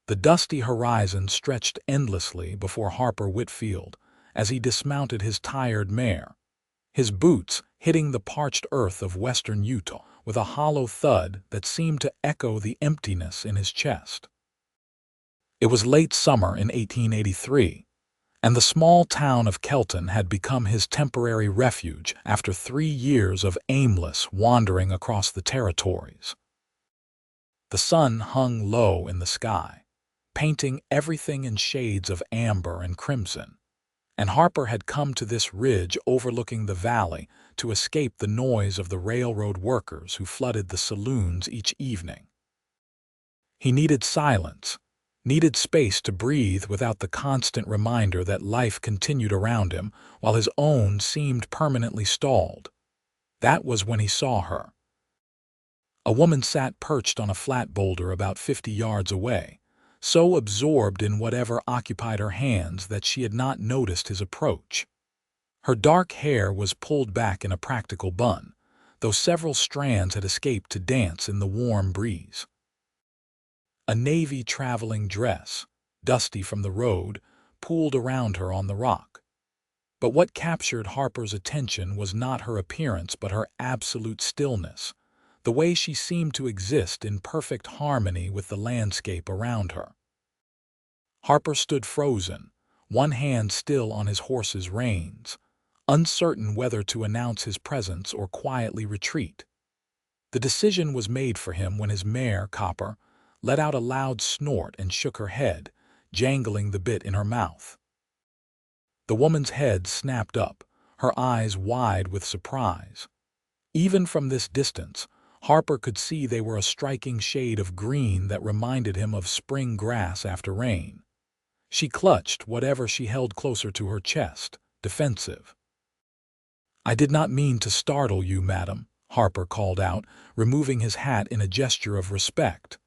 The dusty horizon stretched endlessly before Harper Whitfield as he dismounted his tired mare, his boots hitting the parched earth of western Utah with a hollow thud that seemed to echo the emptiness in his chest. It was late summer in 1883, and the small town of Kelton had become his temporary refuge after 3 years of aimless wandering across the territories. The sun hung low in the sky, painting everything in shades of amber and crimson, and Harper had come to this ridge overlooking the valley to escape the noise of the railroad workers who flooded the saloons each evening. He needed silence, needed space to breathe without the constant reminder that life continued around him while his own seemed permanently stalled. That was when he saw her. A woman sat perched on a flat boulder about 50 yards away, so absorbed in whatever occupied her hands that she had not noticed his approach. Her dark hair was pulled back in a practical bun, though several strands had escaped to dance in the warm breeze. A navy traveling dress, dusty from the road, pooled around her on the rock. But what captured Harper's attention was not her appearance but her absolute stillness, the way she seemed to exist in perfect harmony with the landscape around her. Harper stood frozen, one hand still on his horse's reins, uncertain whether to announce his presence or quietly retreat. The decision was made for him when his mare, Copper, let out a loud snort and shook her head, jangling the bit in her mouth. The woman's head snapped up, her eyes wide with surprise. Even from this distance, Harper could see they were a striking shade of green that reminded him of spring grass after rain. She clutched whatever she held closer to her chest, defensive. "I did not mean to startle you, madam," Harper called out, removing his hat in a gesture of respect.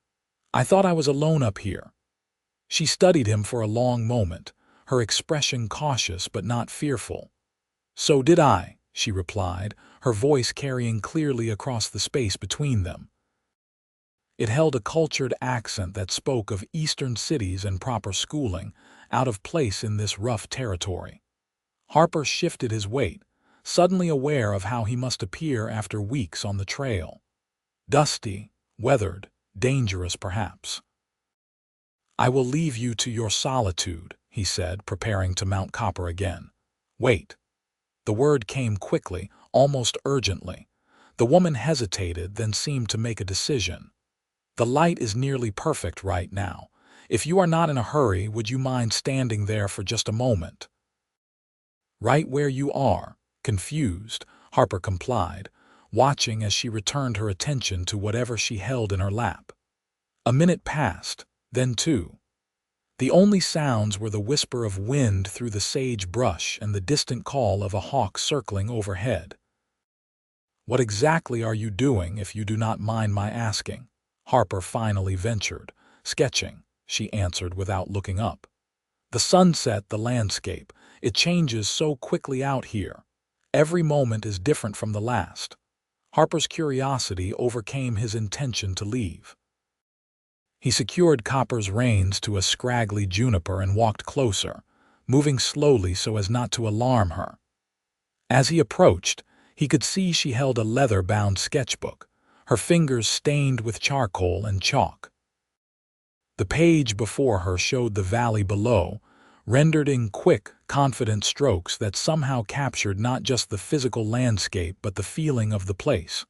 "I thought I was alone up here." She studied him for a long moment, her expression cautious but not fearful. "So did I," she replied, her voice carrying clearly across the space between them. It held a cultured accent that spoke of Eastern cities and proper schooling, out of place in this rough territory. Harper shifted his weight, suddenly aware of how he must appear after weeks on the trail. Dusty, weathered, dangerous perhaps. "I will leave you to your solitude," he said, preparing to mount Copper again. "Wait." The word came quickly, almost urgently. The woman hesitated, then seemed to make a decision. "The light is nearly perfect right now. If you are not in a hurry, would you mind standing there for just a moment?" "Right where you are," confused, Harper complied, watching as she returned her attention to whatever she held in her lap. A minute passed, then two. The only sounds were the whisper of wind through the sage brush and the distant call of a hawk circling overhead. "What exactly are you doing, if you do not mind my asking?" Harper finally ventured. "Sketching," she answered without looking up. "The sunset, the landscape, it changes so quickly out here. Every moment is different from the last." Harper's curiosity overcame his intention to leave. He secured Copper's reins to a scraggly juniper and walked closer, moving slowly so as not to alarm her. As he approached, he could see she held a leather-bound sketchbook, her fingers stained with charcoal and chalk. The page before her showed the valley below, rendered in quick, confident strokes that somehow captured not just the physical landscape but the feeling of the place.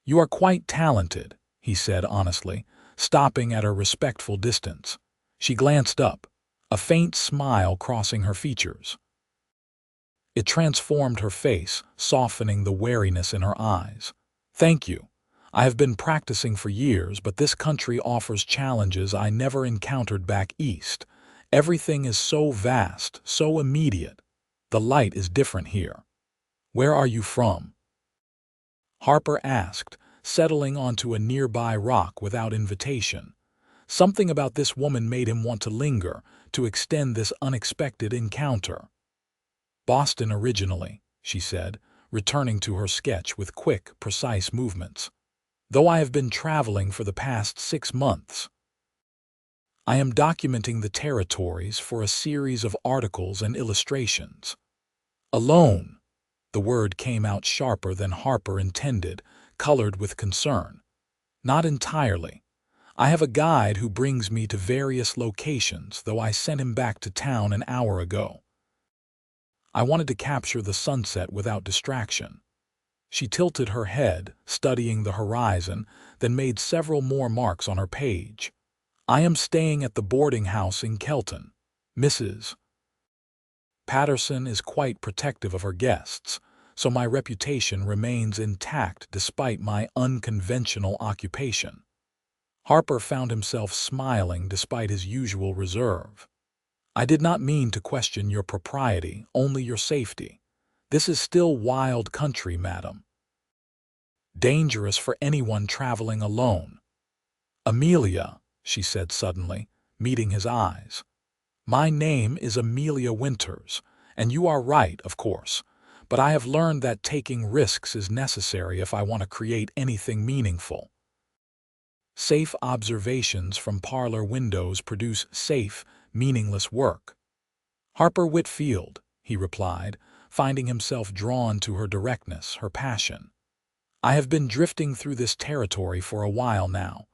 "You are quite talented," he said honestly, stopping at a respectful distance. She glanced up, a faint smile crossing her features. It transformed her face, softening the wariness in her eyes. "Thank you. I have been practicing for years, but this country offers challenges I never encountered back east. Everything is so vast, so immediate. The light is different here." "Where are you from?" Harper asked, settling onto a nearby rock without invitation. Something about this woman made him want to linger, to extend this unexpected encounter. "Boston originally," she said, returning to her sketch with quick, precise movements. "Though I have been traveling for the past 6 months." I am documenting the territories for a series of articles and illustrations. Alone. The word came out sharper than Harper intended, colored with concern. Not entirely. I have a guide who brings me to various locations, though I sent him back to town an hour ago. I wanted to capture the sunset without distraction. She tilted her head, studying the horizon, then made several more marks on her page. I am staying at the boarding house in Kelton. Mrs. Patterson is quite protective of her guests, so my reputation remains intact despite my unconventional occupation. Harper found himself smiling despite his usual reserve. I did not mean to question your propriety, only your safety. This is still wild country, madam. Dangerous for anyone traveling alone. Amelia, she said suddenly, meeting his eyes. My name is Amelia Winters, and you are right, of course, but I have learned that taking risks is necessary if I want to create anything meaningful. Safe observations from parlor windows produce safe, meaningless work. Harper Whitfield, he replied, finding himself drawn to her directness, her passion. I have been drifting through this territory for a while now.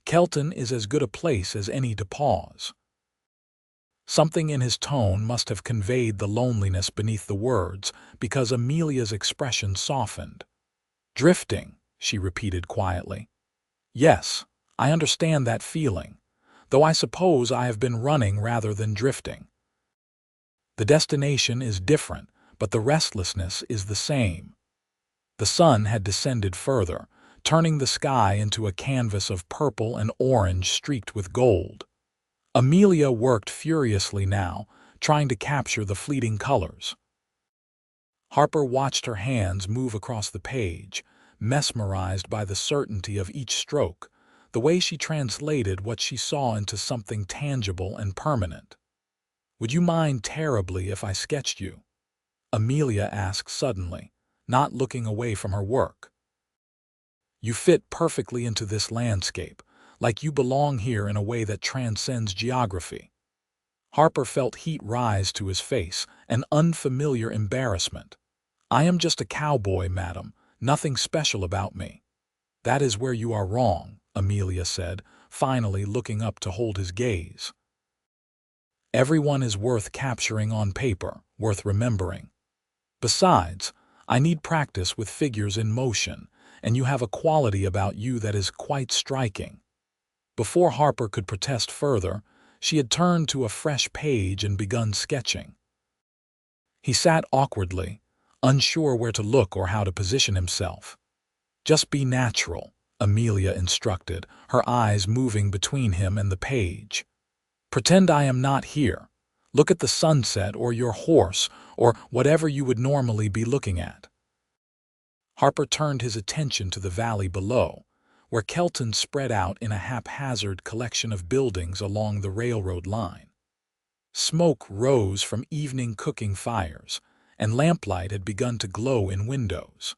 Kelton is as good a place as any to pause. Something in his tone must have conveyed the loneliness beneath the words, because Amelia's expression softened. Drifting, she repeated quietly. Yes, I understand that feeling, though I suppose I have been running rather than drifting. The destination is different, but the restlessness is the same. The sun had descended further, turning the sky into a canvas of purple and orange streaked with gold. Amelia worked furiously now, trying to capture the fleeting colors. Harper watched her hands move across the page, mesmerized by the certainty of each stroke, the way she translated what she saw into something tangible and permanent. Would you mind terribly if I sketched you? Amelia asked suddenly, not looking away from her work. You fit perfectly into this landscape, like you belong here in a way that transcends geography. Harper felt heat rise to his face, an unfamiliar embarrassment. I am just a cowboy, madam, nothing special about me. That is where you are wrong, Amelia said, finally looking up to hold his gaze. Everyone is worth capturing on paper, worth remembering. Besides, I need practice with figures in motion, and you have a quality about you that is quite striking. Before Harper could protest further, she had turned to a fresh page and begun sketching. He sat awkwardly, unsure where to look or how to position himself. Just be natural, Amelia instructed, her eyes moving between him and the page. Pretend I am not here. Look at the sunset or your horse or whatever you would normally be looking at. Harper turned his attention to the valley below, where Kelton spread out in a haphazard collection of buildings along the railroad line. Smoke rose from evening cooking fires, and lamplight had begun to glow in windows.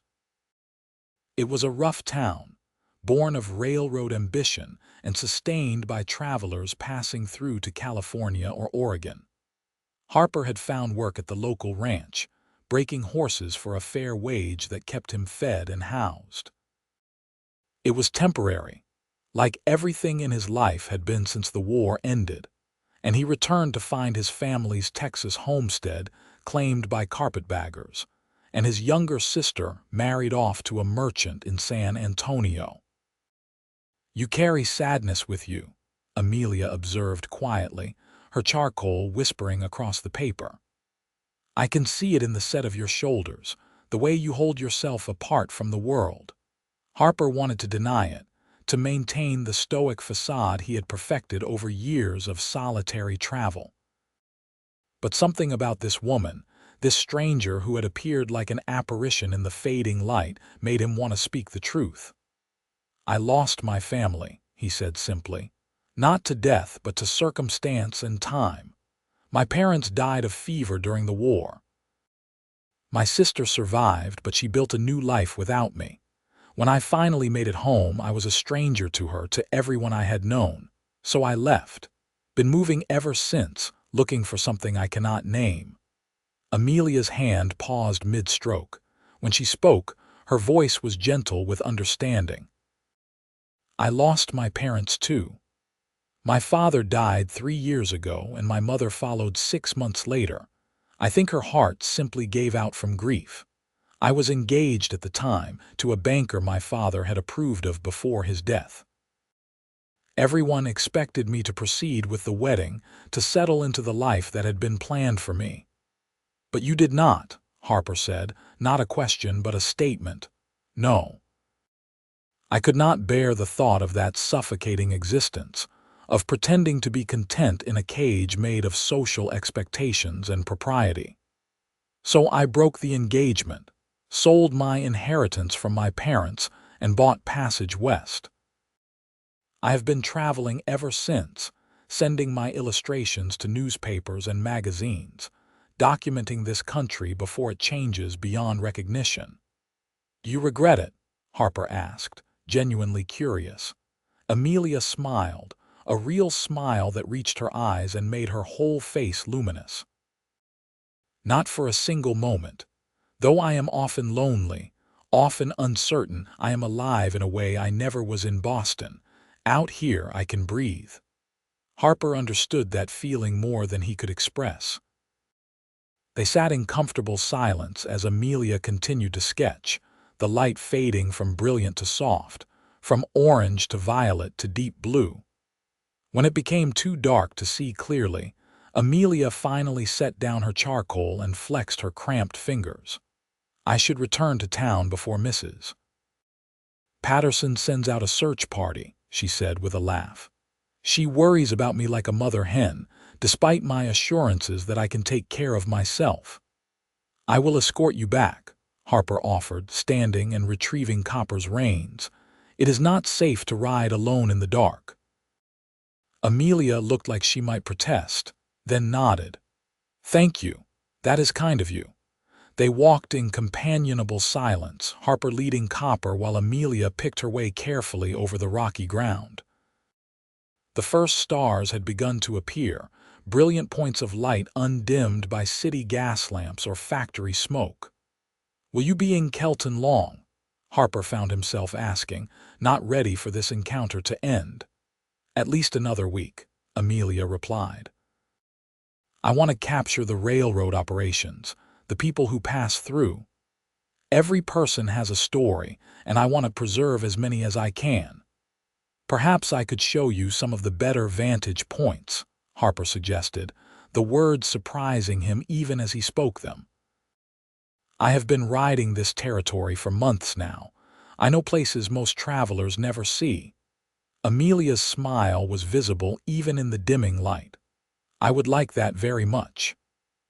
It was a rough town, born of railroad ambition and sustained by travelers passing through to California or Oregon. Harper had found work at the local ranch, breaking horses for a fair wage that kept him fed and housed. It was temporary, like everything in his life had been since the war ended, and he returned to find his family's Texas homestead claimed by carpetbaggers, and his younger sister married off to a merchant in San Antonio. You carry sadness with you, Amelia observed quietly, her charcoal whispering across the paper. I can see it in the set of your shoulders, the way you hold yourself apart from the world. Harper wanted to deny it, to maintain the stoic facade he had perfected over years of solitary travel. But something about this woman, this stranger who had appeared like an apparition in the fading light, made him want to speak the truth. I lost my family, he said simply. Not to death, but to circumstance and time. My parents died of fever during the war. My sister survived, but she built a new life without me. When I finally made it home, I was a stranger to her, to everyone I had known. So I left. Been moving ever since, looking for something I cannot name." Amelia's hand paused mid-stroke. When she spoke, her voice was gentle with understanding. "I lost my parents too. My father died 3 years ago, and my mother followed 6 months later. I think her heart simply gave out from grief. I was engaged at the time to a banker my father had approved of before his death. Everyone expected me to proceed with the wedding, to settle into the life that had been planned for me. But you did not," Harper said, not a question but a statement. "No. I could not bear the thought of that suffocating existence, of pretending to be content in a cage made of social expectations and propriety. So I broke the engagement, sold my inheritance from my parents, and bought passage west. I have been traveling ever since, sending my illustrations to newspapers and magazines, documenting this country before it changes beyond recognition." "Do you regret it?" Harper asked, genuinely curious. Amelia smiled, a real smile that reached her eyes and made her whole face luminous. "Not for a single moment. Though I am often lonely, often uncertain, I am alive in a way I never was in Boston. Out here I can breathe." Harper understood that feeling more than he could express. They sat in comfortable silence as Amelia continued to sketch, the light fading from brilliant to soft, from orange to violet to deep blue. When it became too dark to see clearly, Amelia finally set down her charcoal and flexed her cramped fingers. "I should return to town before Mrs. Patterson sends out a search party," she said with a laugh. "She worries about me like a mother hen, despite my assurances that I can take care of myself." "I will escort you back," Harper offered, standing and retrieving Copper's reins. "It is not safe to ride alone in the dark." Amelia looked like she might protest, then nodded. "Thank you. That is kind of you." They walked in companionable silence, Harper leading Copper while Amelia picked her way carefully over the rocky ground. The first stars had begun to appear, brilliant points of light undimmed by city gas lamps or factory smoke. "Will you be in Kelton long?" Harper found himself asking, not ready for this encounter to end. "At least another week," Amelia replied. "I want to capture the railroad operations, the people who pass through. Every person has a story, and I want to preserve as many as I can. Perhaps I could show you some of the better vantage points," Harper suggested, the words surprising him even as he spoke them. "I have been riding this territory for months now. I know places most travelers never see." Amelia's smile was visible even in the dimming light. "I would like that very much."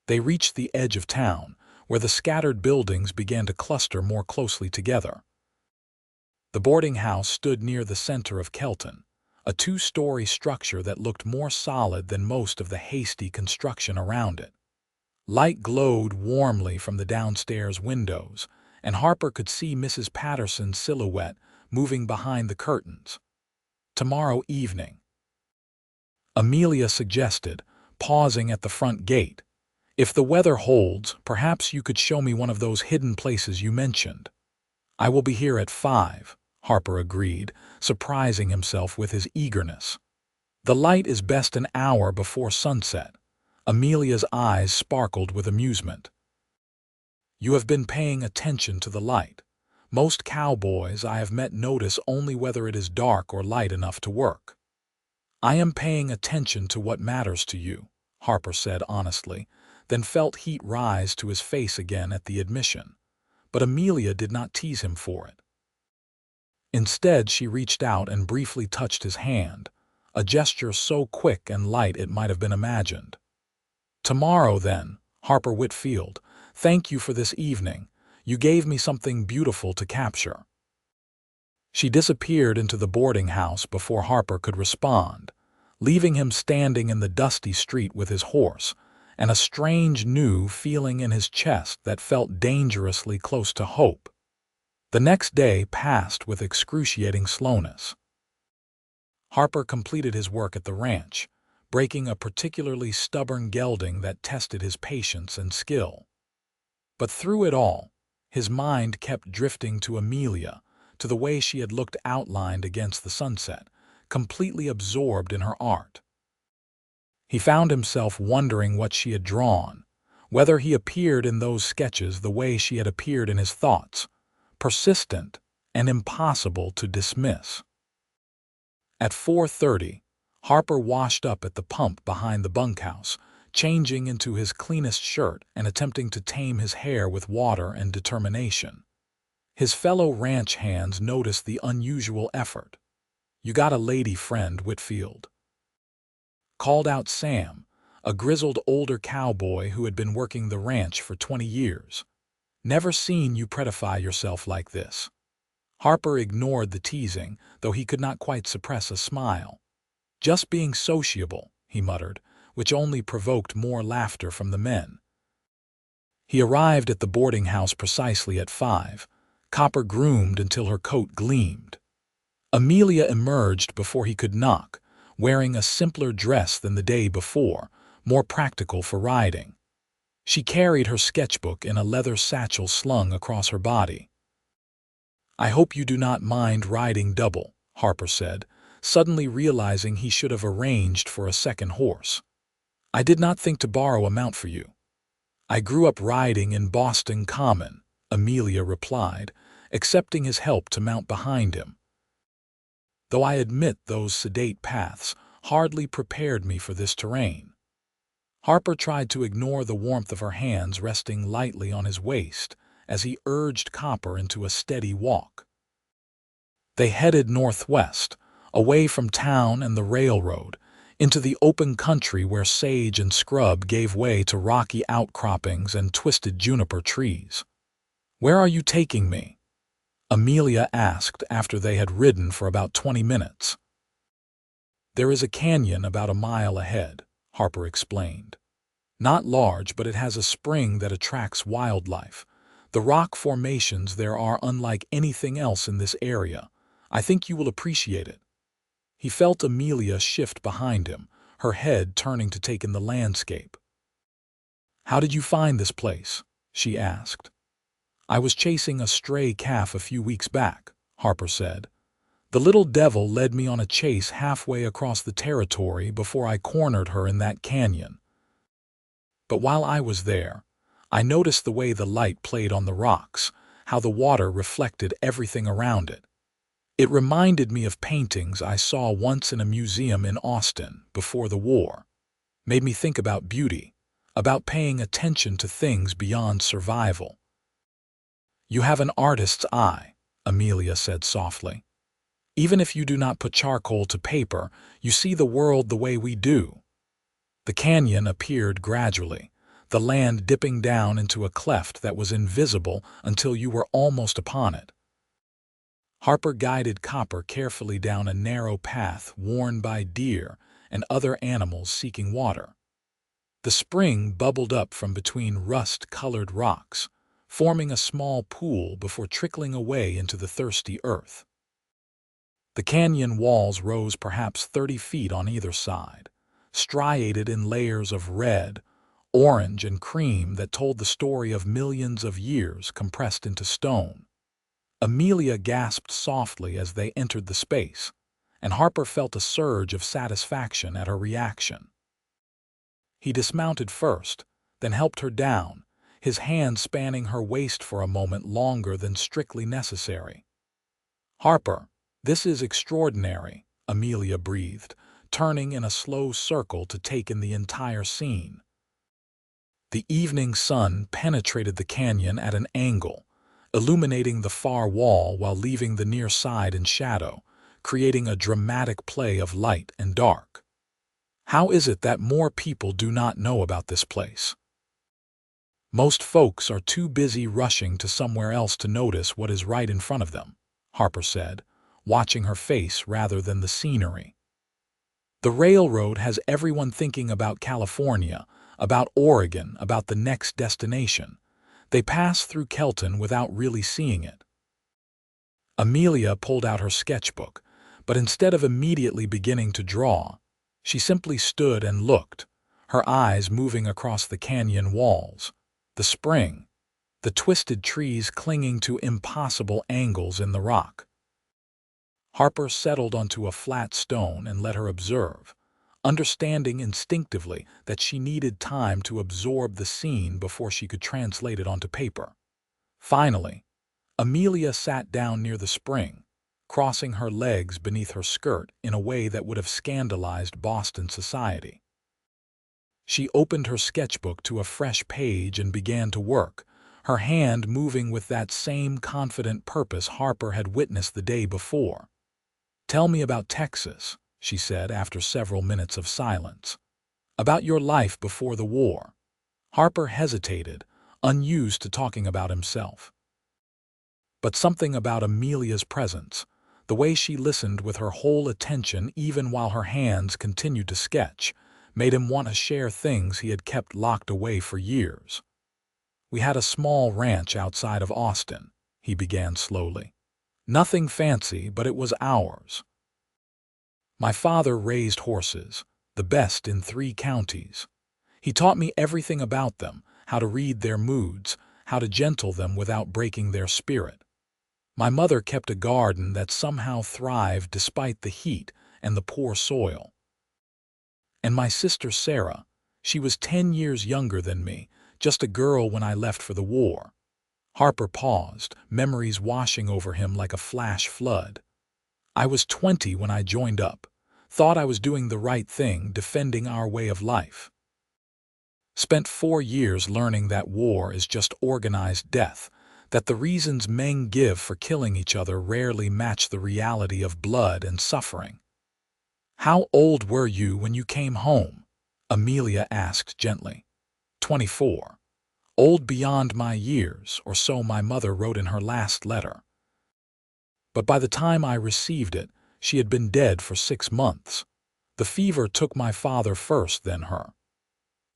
They reached the edge of town, where the scattered buildings began to cluster more closely together. The boarding house stood near the center of Kelton, a two-story structure that looked more solid than most of the hasty construction around it. Light glowed warmly from the downstairs windows, and Harper could see Mrs. Patterson's silhouette moving behind the curtains. "Tomorrow evening," Amelia suggested, pausing at the front gate. "If the weather holds, perhaps you could show me one of those hidden places you mentioned." "I will be here at 5, Harper agreed, surprising himself with his eagerness. "The light is best an hour before sunset." Amelia's eyes sparkled with amusement. "You have been paying attention to the light. Most cowboys I have met notice only whether it is dark or light enough to work." "I am paying attention to what matters to you," Harper said honestly, then felt heat rise to his face again at the admission. But Amelia did not tease him for it. Instead, she reached out and briefly touched his hand, a gesture so quick and light it might have been imagined. "Tomorrow, then, Harper Whitfield, thank you for this evening. You gave me something beautiful to capture." She disappeared into the boarding house before Harper could respond, leaving him standing in the dusty street with his horse, and a strange new feeling in his chest that felt dangerously close to hope. The next day passed with excruciating slowness. Harper completed his work at the ranch, breaking a particularly stubborn gelding that tested his patience and skill. But through it all, his mind kept drifting to Amelia, to the way she had looked outlined against the sunset, completely absorbed in her art. He found himself wondering what she had drawn, whether he appeared in those sketches the way she had appeared in his thoughts, persistent and impossible to dismiss. At 4:30, Harper washed up at the pump behind the bunkhouse, changing into his cleanest shirt and attempting to tame his hair with water and determination. His fellow ranch hands noticed the unusual effort. "You got a lady friend, Whitfield," called out Sam, a grizzled older cowboy who had been working the ranch for 20 years. "Never seen you prettify yourself like this." Harper ignored the teasing, though he could not quite suppress a smile. "Just being sociable," he muttered, which only provoked more laughter from the men. He arrived at the boarding house precisely at 5, copper groomed until her coat gleamed. Amelia emerged before he could knock, wearing a simpler dress than the day before, more practical for riding. She carried her sketchbook in a leather satchel slung across her body. "I hope you do not mind riding double," Harper said, suddenly realizing he should have arranged for a second horse. "I did not think to borrow a mount for you." "I grew up riding in Boston Common," Amelia replied, accepting his help to mount behind him. "Though I admit those sedate paths hardly prepared me for this terrain." Harper tried to ignore the warmth of her hands resting lightly on his waist as he urged Copper into a steady walk. They headed northwest, away from town and the railroad, into the open country where sage and scrub gave way to rocky outcroppings and twisted juniper trees. "Where are you taking me?" Amelia asked after they had ridden for about 20 minutes. "There is a canyon about a mile ahead," Harper explained. "Not large, but it has a spring that attracts wildlife. The rock formations there are unlike anything else in this area. I think you will appreciate it." He felt Amelia shift behind him, her head turning to take in the landscape. "How did you find this place?" she asked. "I was chasing a stray calf a few weeks back," Harper said. "The little devil led me on a chase halfway across the territory before I cornered her in that canyon. But while I was there, I noticed the way the light played on the rocks, how the water reflected everything around it. It reminded me of paintings I saw once in a museum in Austin before the war. Made me think about beauty, about paying attention to things beyond survival." "You have an artist's eye," Amelia said softly. "Even if you do not put charcoal to paper, you see the world the way we do." The canyon appeared gradually, the land dipping down into a cleft that was invisible until you were almost upon it. Harper guided Copper carefully down a narrow path worn by deer and other animals seeking water. The spring bubbled up from between rust-colored rocks, forming a small pool before trickling away into the thirsty earth. The canyon walls rose perhaps 30 feet on either side, striated in layers of red, orange, and cream that told the story of millions of years compressed into stone. Amelia gasped softly as they entered the space, and Harper felt a surge of satisfaction at her reaction. He dismounted first, then helped her down, his hand spanning her waist for a moment longer than strictly necessary. "Harper, this is extraordinary," Amelia breathed, turning in a slow circle to take in the entire scene. The evening sun penetrated the canyon at an angle, illuminating the far wall while leaving the near side in shadow, creating a dramatic play of light and dark. "How is it that more people do not know about this place?" "Most folks are too busy rushing to somewhere else to notice what is right in front of them," Harper said, watching her face rather than the scenery. "The railroad has everyone thinking about California, about Oregon, about the next destination. They pass through Kelton without really seeing it." Amelia pulled out her sketchbook, but instead of immediately beginning to draw, She simply stood and looked, her eyes moving across the canyon walls, the spring, the twisted trees clinging to impossible angles in the rock. Harper settled onto a flat stone and let her observe, understanding instinctively that she needed time to absorb the scene before she could translate it onto paper. Finally, Amelia sat down near the spring, crossing her legs beneath her skirt in a way that would have scandalized Boston society. She opened her sketchbook to a fresh page and began to work, her hand moving with that same confident purpose Harper had witnessed the day before. "Tell me about Texas," she said after several minutes of silence. "About your life before the war." Harper hesitated, unused to talking about himself. But something about Amelia's presence, the way she listened with her whole attention even while her hands continued to sketch, made him want to share things he had kept locked away for years. "We had a small ranch outside of Austin," he began slowly. "Nothing fancy, but it was ours. My father raised horses, the best in 3 counties. He taught me everything about them, how to read their moods, how to gentle them without breaking their spirit. My mother kept a garden that somehow thrived despite the heat and the poor soil. And my sister Sarah, she was 10 years younger than me, just a girl when I left for the war." Harper paused, memories washing over him like a flash flood. "I was 20 when I joined up. Thought I was doing the right thing, defending our way of life. Spent 4 years learning that war is just organized death, that the reasons men give for killing each other rarely match the reality of blood and suffering." "How old were you when you came home?" Amelia asked gently. 24. Old beyond my years, or so my mother wrote in her last letter. But by the time I received it, she had been dead for 6 months. The fever took my father first, then her.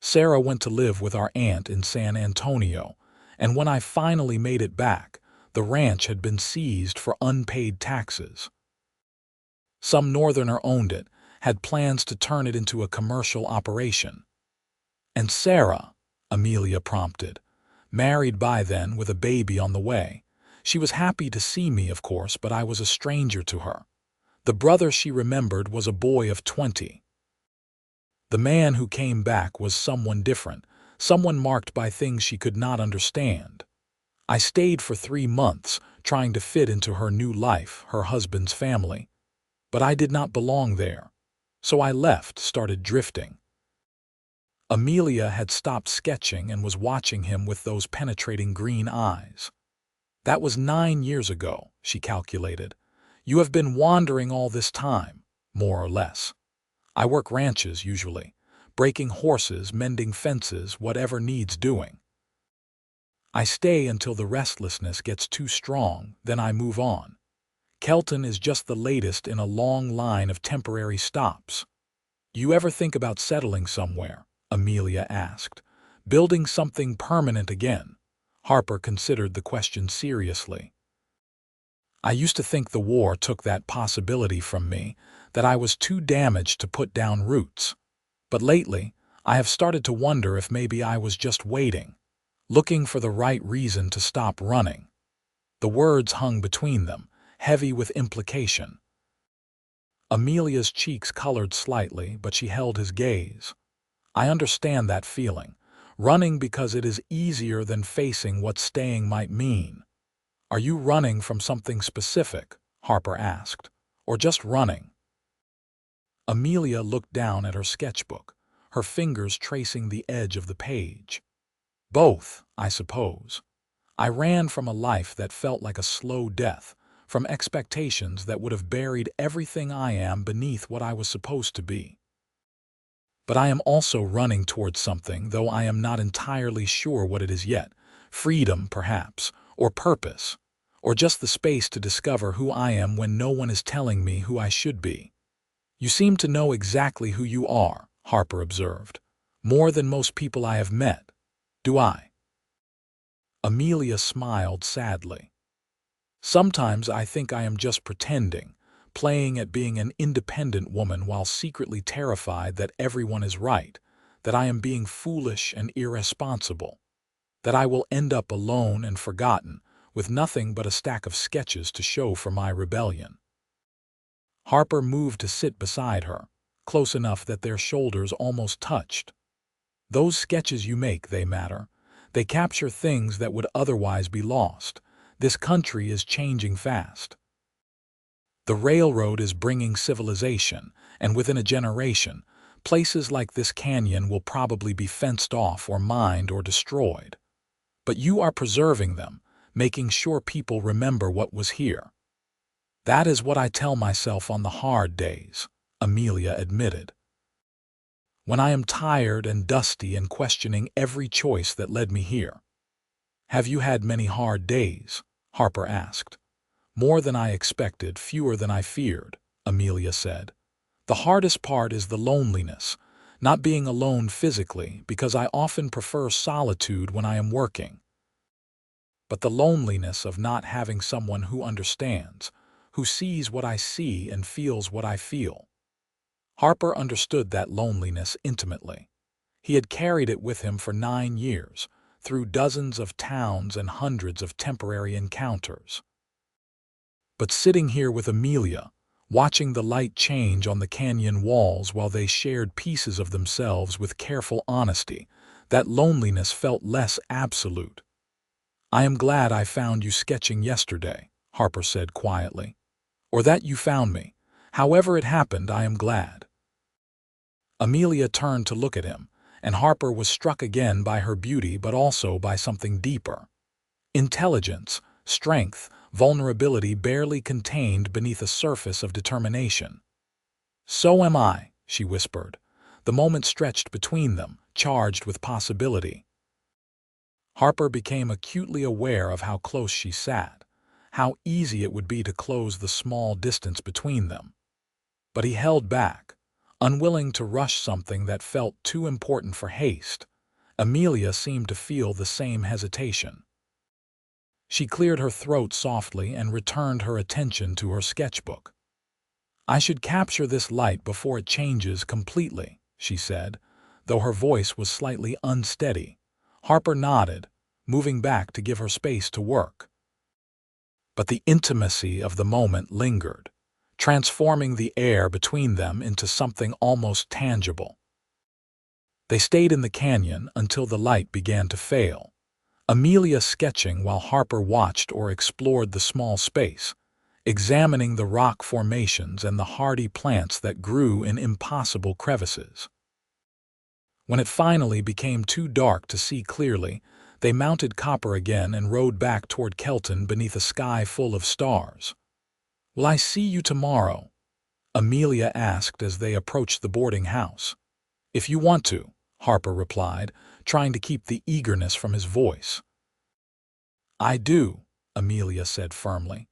Sarah went to live with our aunt in San Antonio, and when I finally made it back, the ranch had been seized for unpaid taxes. Some northerner owned it, had plans to turn it into a commercial operation. And Sarah, Amelia prompted, married by then with a baby on the way. She was happy to see me, of course, but I was a stranger to her. The brother she remembered was a boy of 20. The man who came back was someone different, someone marked by things she could not understand. I stayed for 3 months, trying to fit into her new life, her husband's family. But I did not belong there. So I left, started drifting." Amelia had stopped sketching and was watching him with those penetrating green eyes. "That was 9 years ago," she calculated. "You have been wandering all this time, more or less. I work ranches usually, breaking horses, mending fences, whatever needs doing. I stay until the restlessness gets too strong, then I move on. Kelton is just the latest in a long line of temporary stops." "You ever think about settling somewhere?" Amelia asked. "Building something permanent again?" Harper considered the question seriously. "I used to think the war took that possibility from me, that I was too damaged to put down roots. But lately, I have started to wonder if maybe I was just waiting, looking for the right reason to stop running." The words hung between them, heavy with implication. Amelia's cheeks colored slightly, but she held his gaze. "I understand that feeling, running because it is easier than facing what staying might mean." "Are you running from something specific?" Harper asked. "Or just running?" Amelia looked down at her sketchbook, her fingers tracing the edge of the page. "Both, I suppose. I ran from a life that felt like a slow death, from expectations that would have buried everything I am beneath what I was supposed to be. But I am also running towards something, though I am not entirely sure what it is yet. Freedom, perhaps, or purpose, or just the space to discover who I am when no one is telling me who I should be." "You seem to know exactly who you are," Harper observed. "More than most people I have met. Do I?" Amelia smiled sadly. "Sometimes I think I am just pretending, playing at being an independent woman while secretly terrified that everyone is right, that I am being foolish and irresponsible, that I will end up alone and forgotten, with nothing but a stack of sketches to show for my rebellion. Harper moved to sit beside her, close enough that their shoulders almost touched. Those sketches you make, they matter. They capture things that would otherwise be lost. This country is changing fast. The railroad is bringing civilization, and within a generation, places like this canyon will probably be fenced off or mined or destroyed. But you are preserving them, making sure people remember what was here. That is what I tell myself on the hard days, Amelia admitted. When I am tired and dusty and questioning every choice that led me here. Have you had many hard days? Harper asked. More than I expected, fewer than I feared, Amelia said. The hardest part is the loneliness, not being alone physically, because I often prefer solitude when I am working. But the loneliness of not having someone who understands, who sees what I see and feels what I feel. Harper understood that loneliness intimately. He had carried it with him for 9 years, through dozens of towns and hundreds of temporary encounters. But sitting here with Amelia, watching the light change on the canyon walls while they shared pieces of themselves with careful honesty, that loneliness felt less absolute. I am glad I found you sketching yesterday, Harper said quietly. Or that you found me. However it happened, I am glad. Amelia turned to look at him, and Harper was struck again by her beauty but also by something deeper. Intelligence, strength, vulnerability barely contained beneath a surface of determination. So am I, she whispered. The moment stretched between them, charged with possibility. Harper became acutely aware of how close she sat, how easy it would be to close the small distance between them. But he held back, unwilling to rush something that felt too important for haste. Amelia seemed to feel the same hesitation. She cleared her throat softly and returned her attention to her sketchbook. I should capture this light before it changes completely, she said, though her voice was slightly unsteady. Harper nodded, moving back to give her space to work. But the intimacy of the moment lingered, transforming the air between them into something almost tangible. They stayed in the canyon until the light began to fail, Amelia sketching while Harper watched or explored the small space, examining the rock formations and the hardy plants that grew in impossible crevices. When it finally became too dark to see clearly, they mounted Copper again and rode back toward Kelton beneath a sky full of stars. Will I see you tomorrow? Amelia asked as they approached the boarding house. If you want to, Harper replied, trying to keep the eagerness from his voice. I do, Amelia said firmly.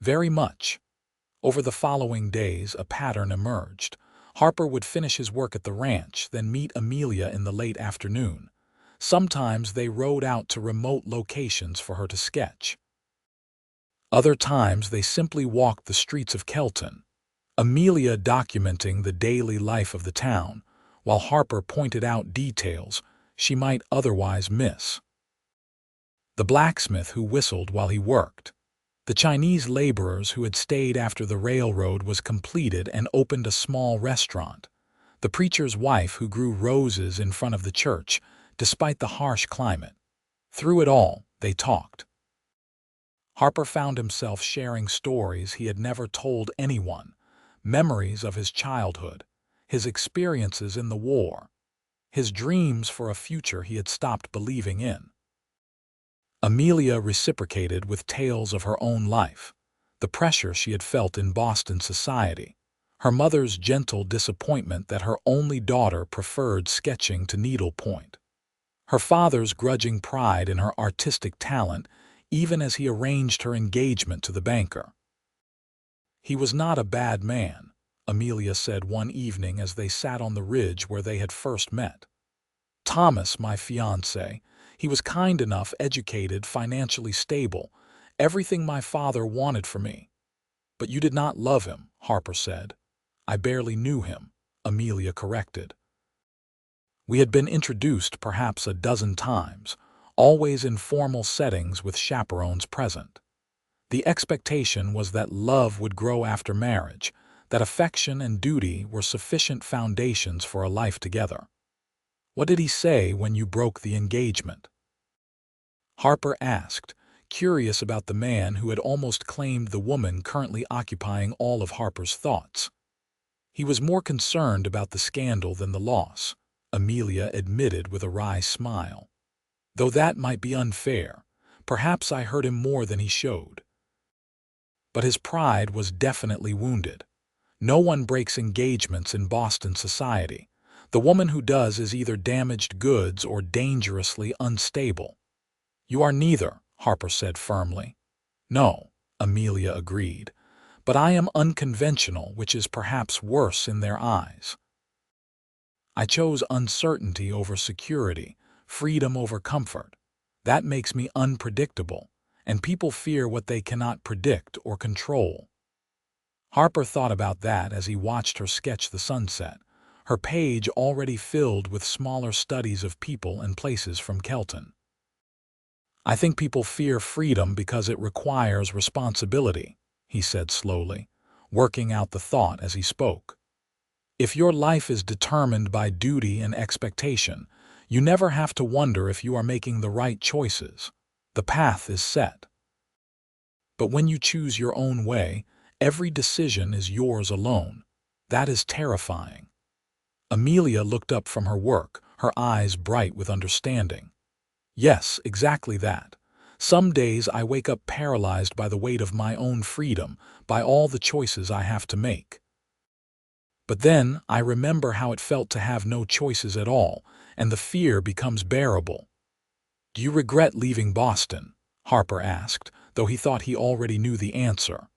Very much. Over the following days, a pattern emerged. Harper would finish his work at the ranch, then meet Amelia in the late afternoon. Sometimes they rode out to remote locations for her to sketch. Other times they simply walked the streets of Kelton, Amelia documenting the daily life of the town, while Harper pointed out details she might otherwise miss. The blacksmith who whistled while he worked, the Chinese laborers who had stayed after the railroad was completed and opened a small restaurant, the preacher's wife who grew roses in front of the church, despite the harsh climate. Through it all, they talked. Harper found himself sharing stories he had never told anyone, memories of his childhood, his experiences in the war, his dreams for a future he had stopped believing in. Amelia reciprocated with tales of her own life, the pressure she had felt in Boston society, her mother's gentle disappointment that her only daughter preferred sketching to needlepoint, her father's grudging pride in her artistic talent even as he arranged her engagement to the banker. He was not a bad man, Amelia said one evening as they sat on the ridge where they had first met. Thomas, my fiancé, he was kind enough, educated, financially stable, everything my father wanted for me. But you did not love him, Harper said. I barely knew him, Amelia corrected. We had been introduced perhaps a dozen times, always in formal settings with chaperones present. The expectation was that love would grow after marriage, that affection and duty were sufficient foundations for a life together. What did he say when you broke the engagement? Harper asked, curious about the man who had almost claimed the woman currently occupying all of Harper's thoughts. He was more concerned about the scandal than the loss, Amelia admitted with a wry smile. Though that might be unfair, perhaps I hurt him more than he showed. But his pride was definitely wounded. No one breaks engagements in Boston society. The woman who does is either damaged goods or dangerously unstable. You are neither, Harper said firmly. No, Amelia agreed, but I am unconventional, which is perhaps worse in their eyes. I chose uncertainty over security, freedom over comfort. That makes me unpredictable, and people fear what they cannot predict or control. Harper thought about that as he watched her sketch the sunset, her page already filled with smaller studies of people and places from Kelton. I think people fear freedom because it requires responsibility, he said slowly, working out the thought as he spoke. If your life is determined by duty and expectation, you never have to wonder if you are making the right choices. The path is set. But when you choose your own way, every decision is yours alone. That is terrifying. Amelia looked up from her work, her eyes bright with understanding. Yes, exactly that. Some days I wake up paralyzed by the weight of my own freedom, by all the choices I have to make. But then I remember how it felt to have no choices at all, and the fear becomes bearable. Do you regret leaving Boston? Harper asked, though he thought he already knew the answer.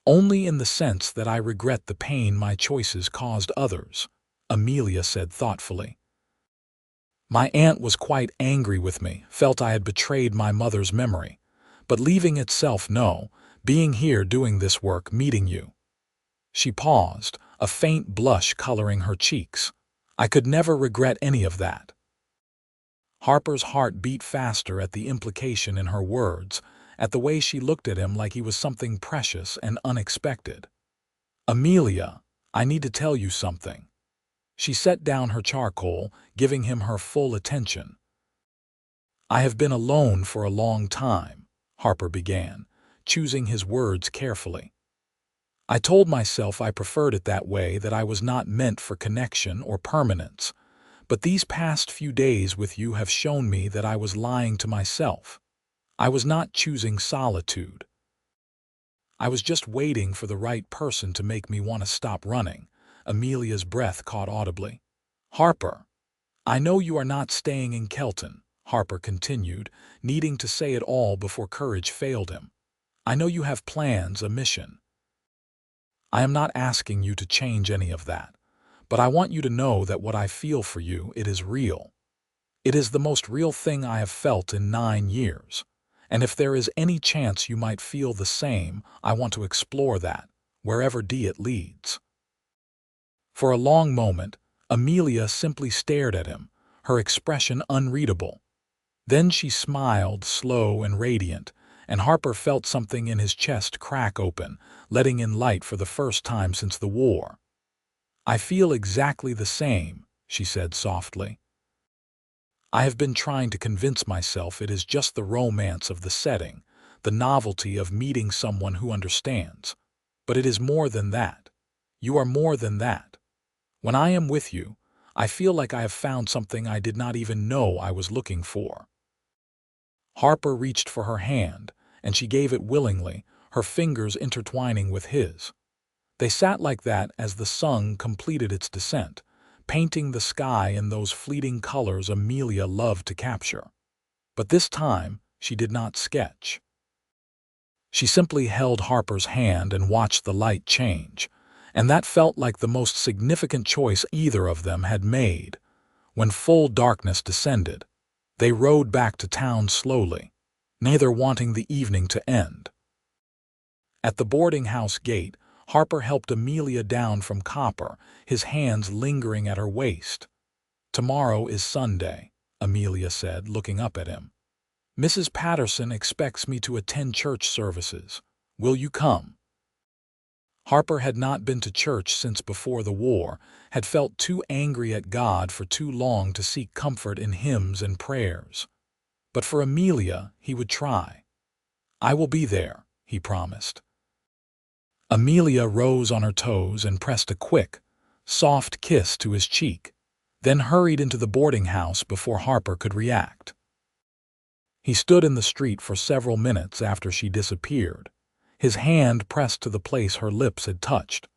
Only in the sense that I regret the pain my choices caused others, Amelia said thoughtfully. My aunt was quite angry with me, felt I had betrayed my mother's memory. But leaving itself, no, being here doing this work, meeting you. She paused, a faint blush coloring her cheeks. I could never regret any of that. Harper's heart beat faster at the implication in her words, at the way she looked at him like he was something precious and unexpected. Amelia, I need to tell you something. She set down her charcoal, giving him her full attention. I have been alone for a long time, Harper began, choosing his words carefully. I told myself I preferred it that way, that I was not meant for connection or permanence. But these past few days with you have shown me that I was lying to myself. I was not choosing solitude. I was just waiting for the right person to make me want to stop running. Amelia's breath caught audibly. Harper, I know you are not staying in Kelton, Harper continued, needing to say it all before courage failed him. I know you have plans, a mission. I am not asking you to change any of that, but I want you to know that what I feel for you, it is real. It is the most real thing I have felt in 9 years. And if there is any chance you might feel the same, I want to explore that, wherever it leads. For a long moment, Amelia simply stared at him, her expression unreadable. Then she smiled, slow and radiant, and Harper felt something in his chest crack open, letting in light for the first time since the war. I feel exactly the same, she said softly. I have been trying to convince myself it is just the romance of the setting, the novelty of meeting someone who understands. But it is more than that. You are more than that. When I am with you, I feel like I have found something I did not even know I was looking for. Harper reached for her hand, and she gave it willingly, her fingers intertwining with his. They sat like that as the sun completed its descent, painting the sky in those fleeting colors Amelia loved to capture. But this time, she did not sketch. She simply held Harper's hand and watched the light change, and that felt like the most significant choice either of them had made. When full darkness descended, they rode back to town slowly, neither wanting the evening to end. At the boarding house gate, Harper helped Amelia down from copper, his hands lingering at her waist. "Tomorrow is Sunday," Amelia said, looking up at him. "Mrs. Patterson expects me to attend church services. Will you come?" Harper had not been to church since before the war, had felt too angry at God for too long to seek comfort in hymns and prayers. But for Amelia, he would try. "I will be there," he promised. Amelia rose on her toes and pressed a quick, soft kiss to his cheek, then hurried into the boarding house before Harper could react. He stood in the street for several minutes after she disappeared, his hand pressed to the place her lips had touched,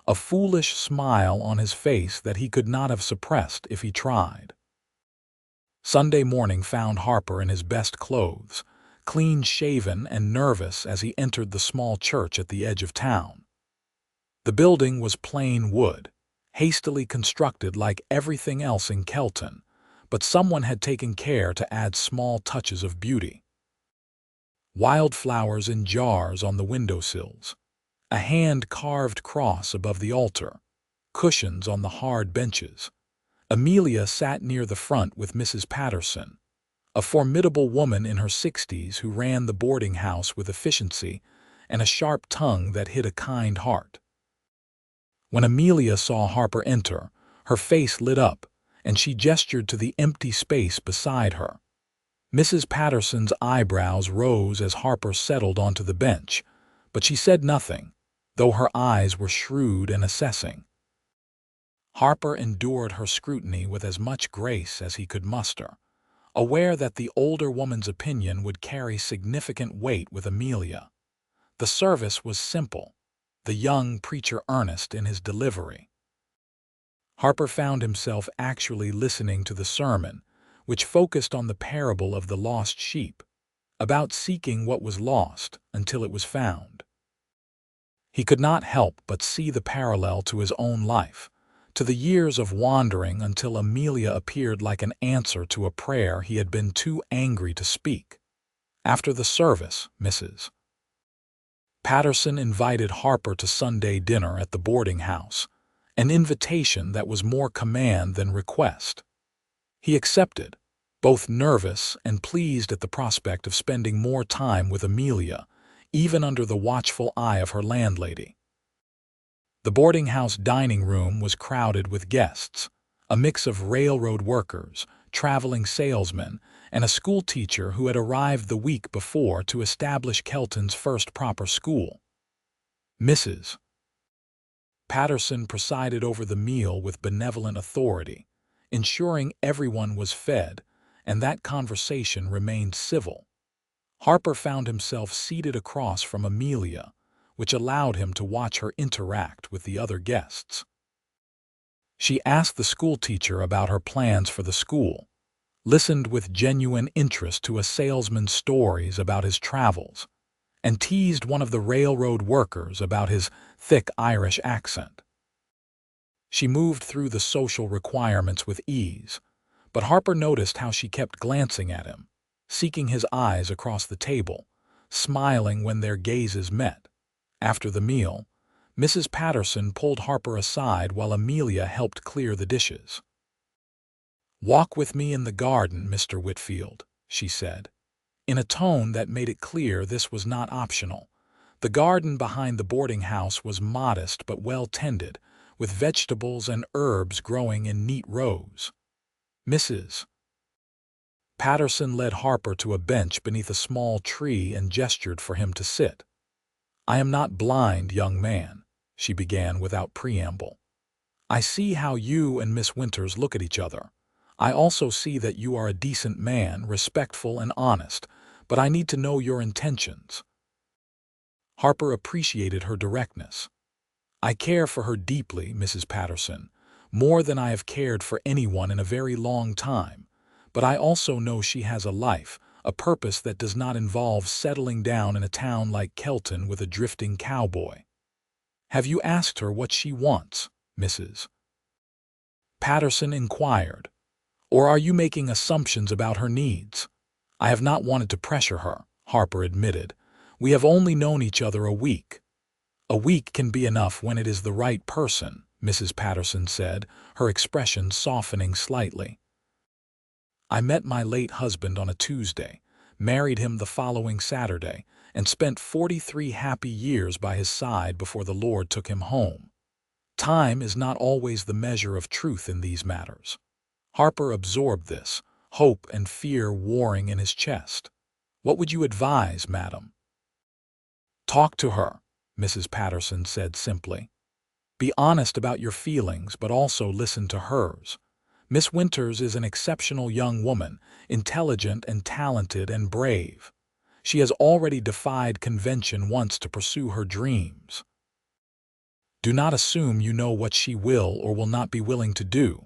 a foolish smile on his face that he could not have suppressed if he tried. Sunday morning found Harper in his best clothes, clean-shaven and nervous as he entered the small church at the edge of town. The building was plain wood, hastily constructed like everything else in Kelton, but someone had taken care to add small touches of beauty. Wildflowers in jars on the windowsills, a hand-carved cross above the altar, cushions on the hard benches. Amelia sat near the front with Mrs. Patterson, a formidable woman in her 60s who ran the boarding house with efficiency and a sharp tongue that hid a kind heart. When Amelia saw Harper enter, her face lit up, and she gestured to the empty space beside her. Mrs. Patterson's eyebrows rose as Harper settled onto the bench, but she said nothing, though her eyes were shrewd and assessing. Harper endured her scrutiny with as much grace as he could muster, aware that the older woman's opinion would carry significant weight with Amelia. The service was simple, the young preacher earnest in his delivery. Harper found himself actually listening to the sermon, which focused on the parable of the lost sheep, about seeking what was lost until it was found. He could not help but see the parallel to his own life, to the years of wandering until Amelia appeared like an answer to a prayer he had been too angry to speak. After the service, Mrs. Patterson invited Harper to Sunday dinner at the boarding house, an invitation that was more command than request. He accepted, both nervous and pleased at the prospect of spending more time with Amelia, even under the watchful eye of her landlady. The boarding house dining room was crowded with guests, a mix of railroad workers, traveling salesmen, and a schoolteacher who had arrived the week before to establish Kelton's first proper school. Mrs. Patterson presided over the meal with benevolent authority, ensuring everyone was fed, and that conversation remained civil. Harper found himself seated across from Amelia, which allowed him to watch her interact with the other guests. She asked the schoolteacher about her plans for the school, listened with genuine interest to a salesman's stories about his travels, and teased one of the railroad workers about his thick Irish accent. She moved through the social requirements with ease, but Harper noticed how she kept glancing at him, seeking his eyes across the table, smiling when their gazes met. After the meal, Mrs. Patterson pulled Harper aside while Amelia helped clear the dishes. "Walk with me in the garden, Mr. Whitfield," she said, in a tone that made it clear this was not optional. The garden behind the boarding house was modest but well tended, with vegetables and herbs growing in neat rows. Mrs. Patterson led Harper to a bench beneath a small tree and gestured for him to sit. "I am not blind, young man," she began without preamble. "I see how you and Miss Winters look at each other. I also see that you are a decent man, respectful and honest, but I need to know your intentions." Harper appreciated her directness. "I care for her deeply, Mrs. Patterson, more than I have cared for anyone in a very long time, but I also know she has a life, a purpose that does not involve settling down in a town like Kelton with a drifting cowboy. Have you asked her what she wants, Mrs. Patterson inquired, or are you making assumptions about her needs?" "I have not wanted to pressure her," Harper admitted. "We have only known each other a week." A week can be enough when it is the right person, Mrs. Patterson said, her expression softening slightly. I met my late husband on a Tuesday, married him the following Saturday, and spent 43 happy years by his side before the Lord took him home. Time is not always the measure of truth in these matters. Harper absorbed this, hope and fear warring in his chest. What would you advise, madam? Talk to her, Mrs. Patterson said simply. Be honest about your feelings, but also listen to hers. Miss Winters is an exceptional young woman, intelligent and talented and brave. She has already defied convention once to pursue her dreams. Do not assume you know what she will or will not be willing to do.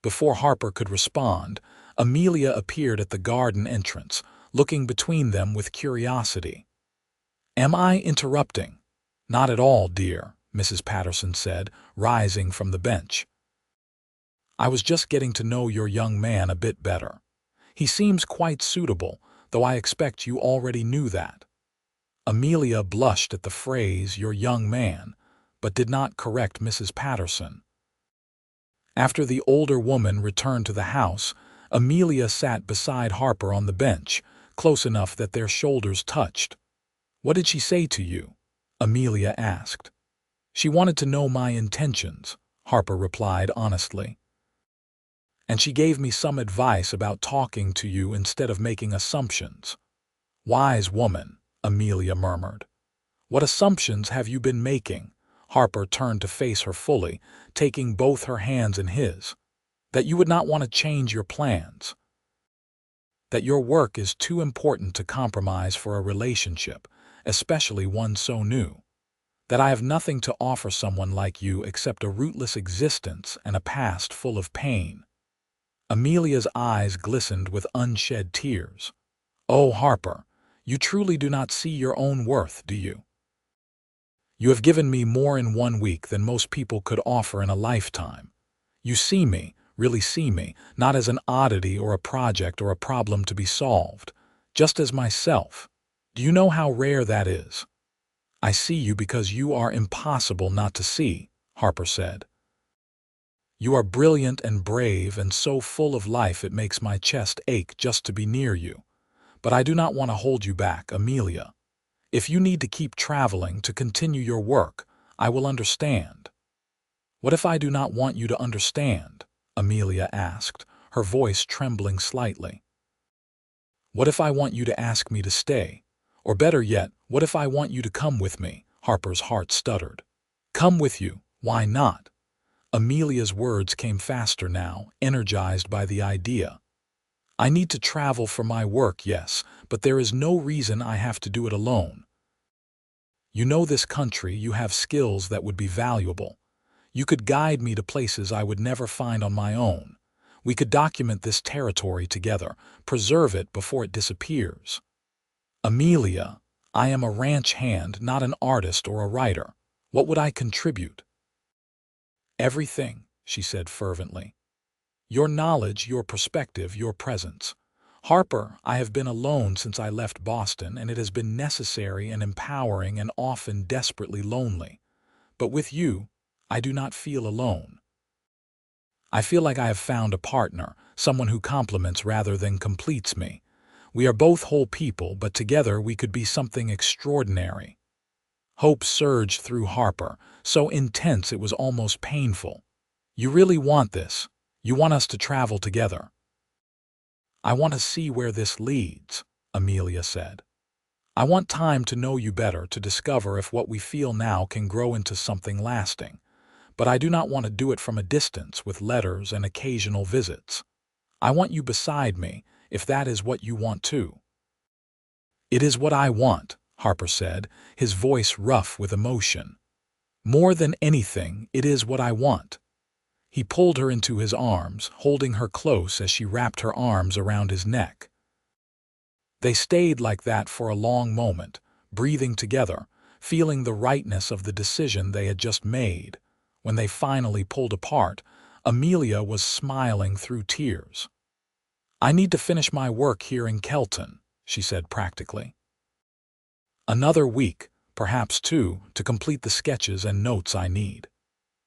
Before Harper could respond, Amelia appeared at the garden entrance, looking between them with curiosity. Am I interrupting? Not at all, dear, Mrs. Patterson said, rising from the bench. I was just getting to know your young man a bit better. He seems quite suitable, though I expect you already knew that. Amelia blushed at the phrase, your young man, but did not correct Mrs. Patterson. After the older woman returned to the house, Amelia sat beside Harper on the bench, close enough that their shoulders touched. What did she say to you? Amelia asked. She wanted to know my intentions, Harper replied honestly. And she gave me some advice about talking to you instead of making assumptions. Wise woman, Amelia murmured. What assumptions have you been making? Harper turned to face her fully, taking both her hands in his. That you would not want to change your plans. That your work is too important to compromise for a relationship, especially one so new. That I have nothing to offer someone like you except a rootless existence and a past full of pain. Amelia's eyes glistened with unshed tears. Oh, Harper, you truly do not see your own worth, do you? You have given me more in 1 week than most people could offer in a lifetime. You see me, really see me, not as an oddity or a project or a problem to be solved, just as myself. Do you know how rare that is? I see you because you are impossible not to see, Harper said. You are brilliant and brave and so full of life it makes my chest ache just to be near you. But I do not want to hold you back, Amelia. If you need to keep traveling to continue your work, I will understand. What if I do not want you to understand? Amelia asked, her voice trembling slightly. What if I want you to ask me to stay? Or better yet, what if I want you to come with me? Harper's heart stuttered. Come with you, why not? Amelia's words came faster now, energized by the idea. I need to travel for my work, yes, but there is no reason I have to do it alone. You know this country, you have skills that would be valuable. You could guide me to places I would never find on my own. We could document this territory together, preserve it before it disappears. Amelia, I am a ranch hand, not an artist or a writer. What would I contribute? Everything, she said fervently. Your knowledge, your perspective, your presence. Harper, I have been alone since I left Boston, and it has been necessary and empowering and often desperately lonely. But with you, I do not feel alone. I feel like I have found a partner, someone who complements rather than completes me. We are both whole people, but together we could be something extraordinary. Hope surged through Harper, so intense it was almost painful. You really want this? You want us to travel together? I want to see where this leads, Amelia said. I want time to know you better, to discover if what we feel now can grow into something lasting. But I do not want to do it from a distance with letters and occasional visits. I want you beside me, if that is what you want too. It is what I want, Harper said, his voice rough with emotion. More than anything, it is what I want. He pulled her into his arms, holding her close as she wrapped her arms around his neck. They stayed like that for a long moment, breathing together, feeling the rightness of the decision they had just made. When they finally pulled apart, Amelia was smiling through tears. I need to finish my work here in Kelton, she said practically. Another week, perhaps two, to complete the sketches and notes I need.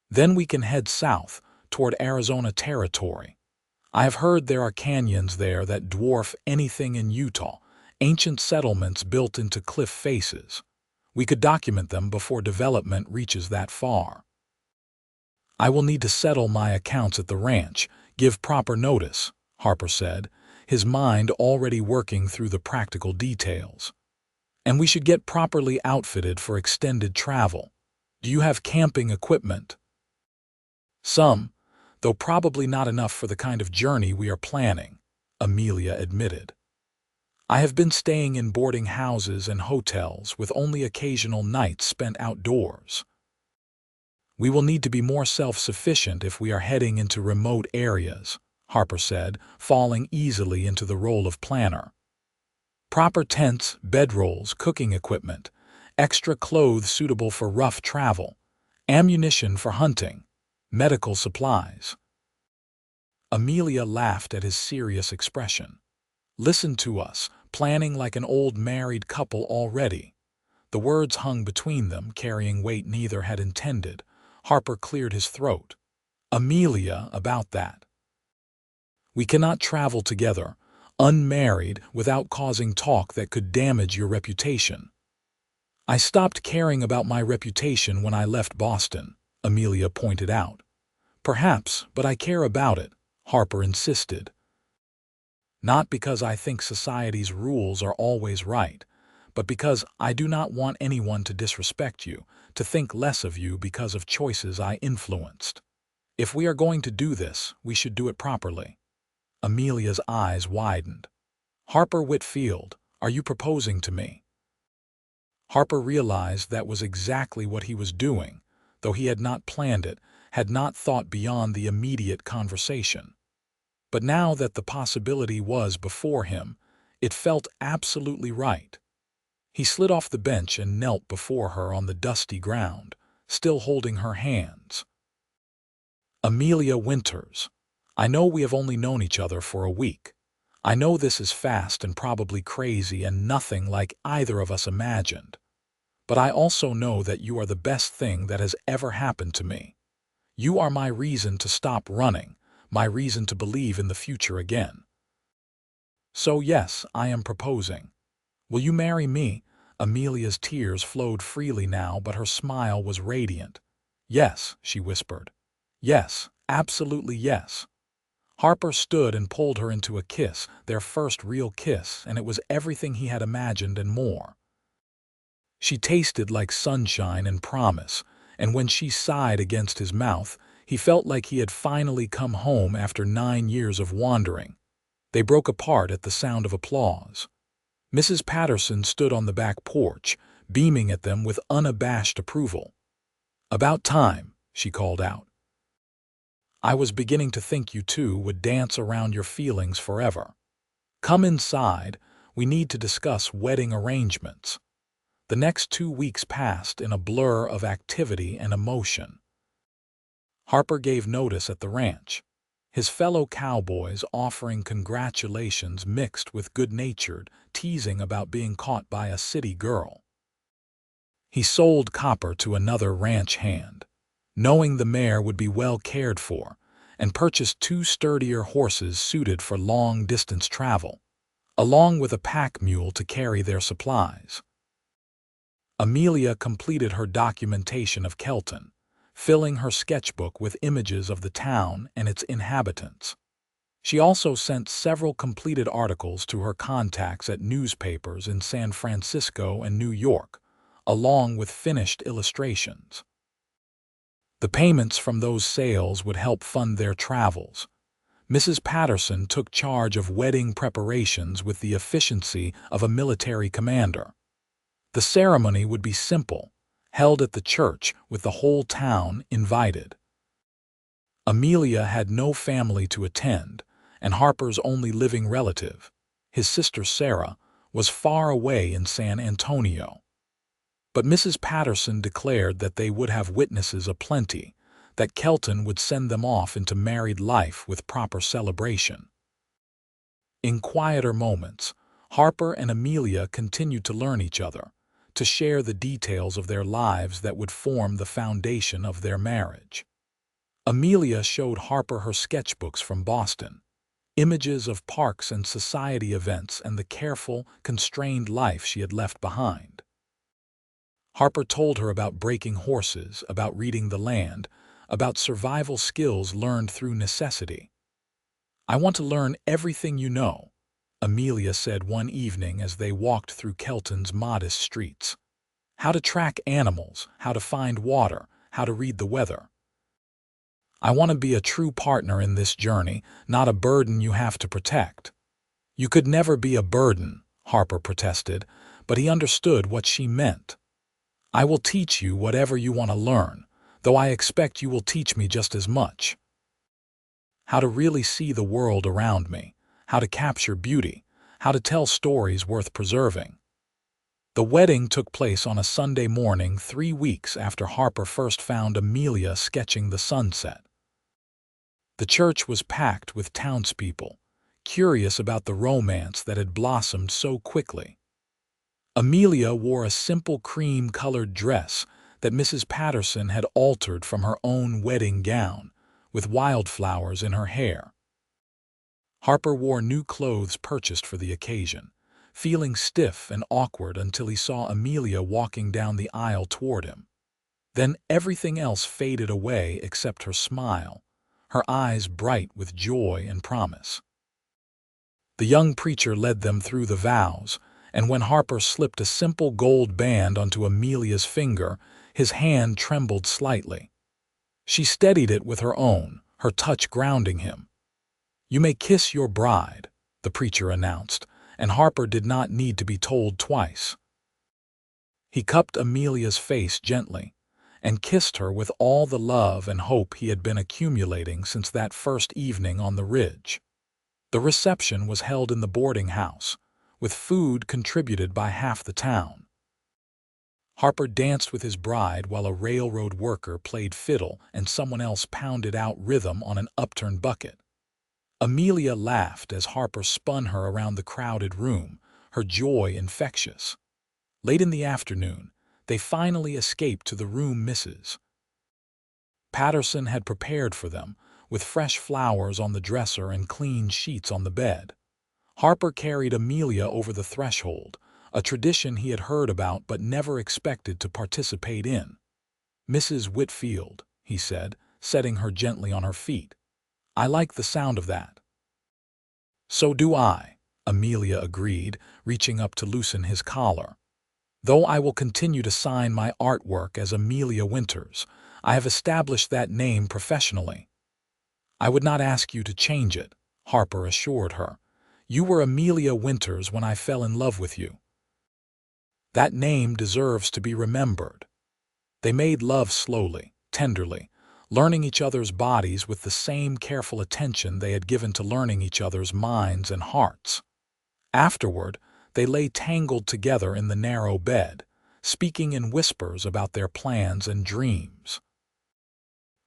Then we can head south, toward Arizona territory. I have heard there are canyons there that dwarf anything in Utah, ancient settlements built into cliff faces. We could document them before development reaches that far. I will need to settle my accounts at the ranch, give proper notice, Harper said, his mind already working through the practical details. And we should get properly outfitted for extended travel. Do you have camping equipment? Some, though probably not enough for the kind of journey we are planning, Amelia admitted. I have been staying in boarding houses and hotels with only occasional nights spent outdoors. We will need to be more self-sufficient if we are heading into remote areas, Harper said, falling easily into the role of planner. Proper tents, bedrolls, cooking equipment, extra clothes suitable for rough travel, ammunition for hunting, medical supplies. Amelia laughed at his serious expression. Listen to us, planning like an old married couple already. The words hung between them, carrying weight neither had intended. Harper cleared his throat. Amelia, about that. We cannot travel together, unmarried, without causing talk that could damage your reputation. I stopped caring about my reputation when I left Boston, Amelia pointed out. Perhaps, but I care about it, Harper insisted. Not because I think society's rules are always right, but because I do not want anyone to disrespect you, to think less of you because of choices I influenced. If we are going to do this, we should do it properly. Amelia's eyes widened. Harper Whitfield, are you proposing to me? Harper realized that was exactly what he was doing, though he had not planned it, had not thought beyond the immediate conversation. But now that the possibility was before him, it felt absolutely right. He slid off the bench and knelt before her on the dusty ground, still holding her hands. Amelia Winters, I know we have only known each other for a week. I know this is fast and probably crazy and nothing like either of us imagined. But I also know that you are the best thing that has ever happened to me. You are my reason to stop running, my reason to believe in the future again. So yes, I am proposing. Will you marry me? Amelia's tears flowed freely now, but her smile was radiant. Yes, she whispered. Yes, absolutely yes. Harper stood and pulled her into a kiss, their first real kiss, and it was everything he had imagined and more. She tasted like sunshine and promise, and when she sighed against his mouth, he felt like he had finally come home after 9 years of wandering. They broke apart at the sound of applause. Mrs. Patterson stood on the back porch, beaming at them with unabashed approval. About time, she called out. I was beginning to think you two would dance around your feelings forever. Come inside, we need to discuss wedding arrangements. The next 2 weeks passed in a blur of activity and emotion. Harper gave notice at the ranch, his fellow cowboys offering congratulations mixed with good-natured teasing about being caught by a city girl. He sold copper to another ranch hand, knowing the mare would be well cared for, and purchased 2 sturdier horses suited for long-distance travel, along with a pack mule to carry their supplies. Amelia completed her documentation of Kelton, filling her sketchbook with images of the town and its inhabitants. She also sent several completed articles to her contacts at newspapers in San Francisco and New York, along with finished illustrations. The payments from those sales would help fund their travels. Mrs. Patterson took charge of wedding preparations with the efficiency of a military commander. The ceremony would be simple, held at the church with the whole town invited. Amelia had no family to attend, and Harper's only living relative, his sister Sarah, was far away in San Antonio. But Mrs. Patterson declared that they would have witnesses aplenty, that Kelton would send them off into married life with proper celebration. In quieter moments, Harper and Amelia continued to learn each other, to share the details of their lives that would form the foundation of their marriage. Amelia showed Harper her sketchbooks from Boston, images of parks and society events and the careful, constrained life she had left behind. Harper told her about breaking horses, about reading the land, about survival skills learned through necessity. "I want to learn everything you know," Amelia said one evening as they walked through Kelton's modest streets. "How to track animals, how to find water, how to read the weather. I want to be a true partner in this journey, not a burden you have to protect." "You could never be a burden," Harper protested, but he understood what she meant. "I will teach you whatever you want to learn, though I expect you will teach me just as much. How to really see the world around me, how to capture beauty, how to tell stories worth preserving." The wedding took place on a Sunday morning 3 weeks after Harper first found Amelia sketching the sunset. The church was packed with townspeople, curious about the romance that had blossomed so quickly. Amelia wore a simple cream-colored dress that Mrs. Patterson had altered from her own wedding gown, with wildflowers in her hair. Harper wore new clothes purchased for the occasion, feeling stiff and awkward until he saw Amelia walking down the aisle toward him. Then everything else faded away except her smile, her eyes bright with joy and promise. The young preacher led them through the vows, and when Harper slipped a simple gold band onto Amelia's finger, his hand trembled slightly. She steadied it with her own, her touch grounding him. "You may kiss your bride," the preacher announced, and Harper did not need to be told twice. He cupped Amelia's face gently and kissed her with all the love and hope he had been accumulating since that first evening on the ridge. The reception was held in the boarding house, with food contributed by half the town. Harper danced with his bride while a railroad worker played fiddle and someone else pounded out rhythm on an upturned bucket. Amelia laughed as Harper spun her around the crowded room, her joy infectious. Late in the afternoon, they finally escaped to the room Mrs. Patterson had prepared for them, with fresh flowers on the dresser and clean sheets on the bed. Harper carried Amelia over the threshold, a tradition he had heard about but never expected to participate in. "Mrs. Whitfield," he said, setting her gently on her feet. "I like the sound of that." "So do I," Amelia agreed, reaching up to loosen his collar. "Though I will continue to sign my artwork as Amelia Winters, I have established that name professionally." "I would not ask you to change it," Harper assured her. "You were Amelia Winters when I fell in love with you. That name deserves to be remembered." They made love slowly, tenderly, learning each other's bodies with the same careful attention they had given to learning each other's minds and hearts. Afterward, they lay tangled together in the narrow bed, speaking in whispers about their plans and dreams.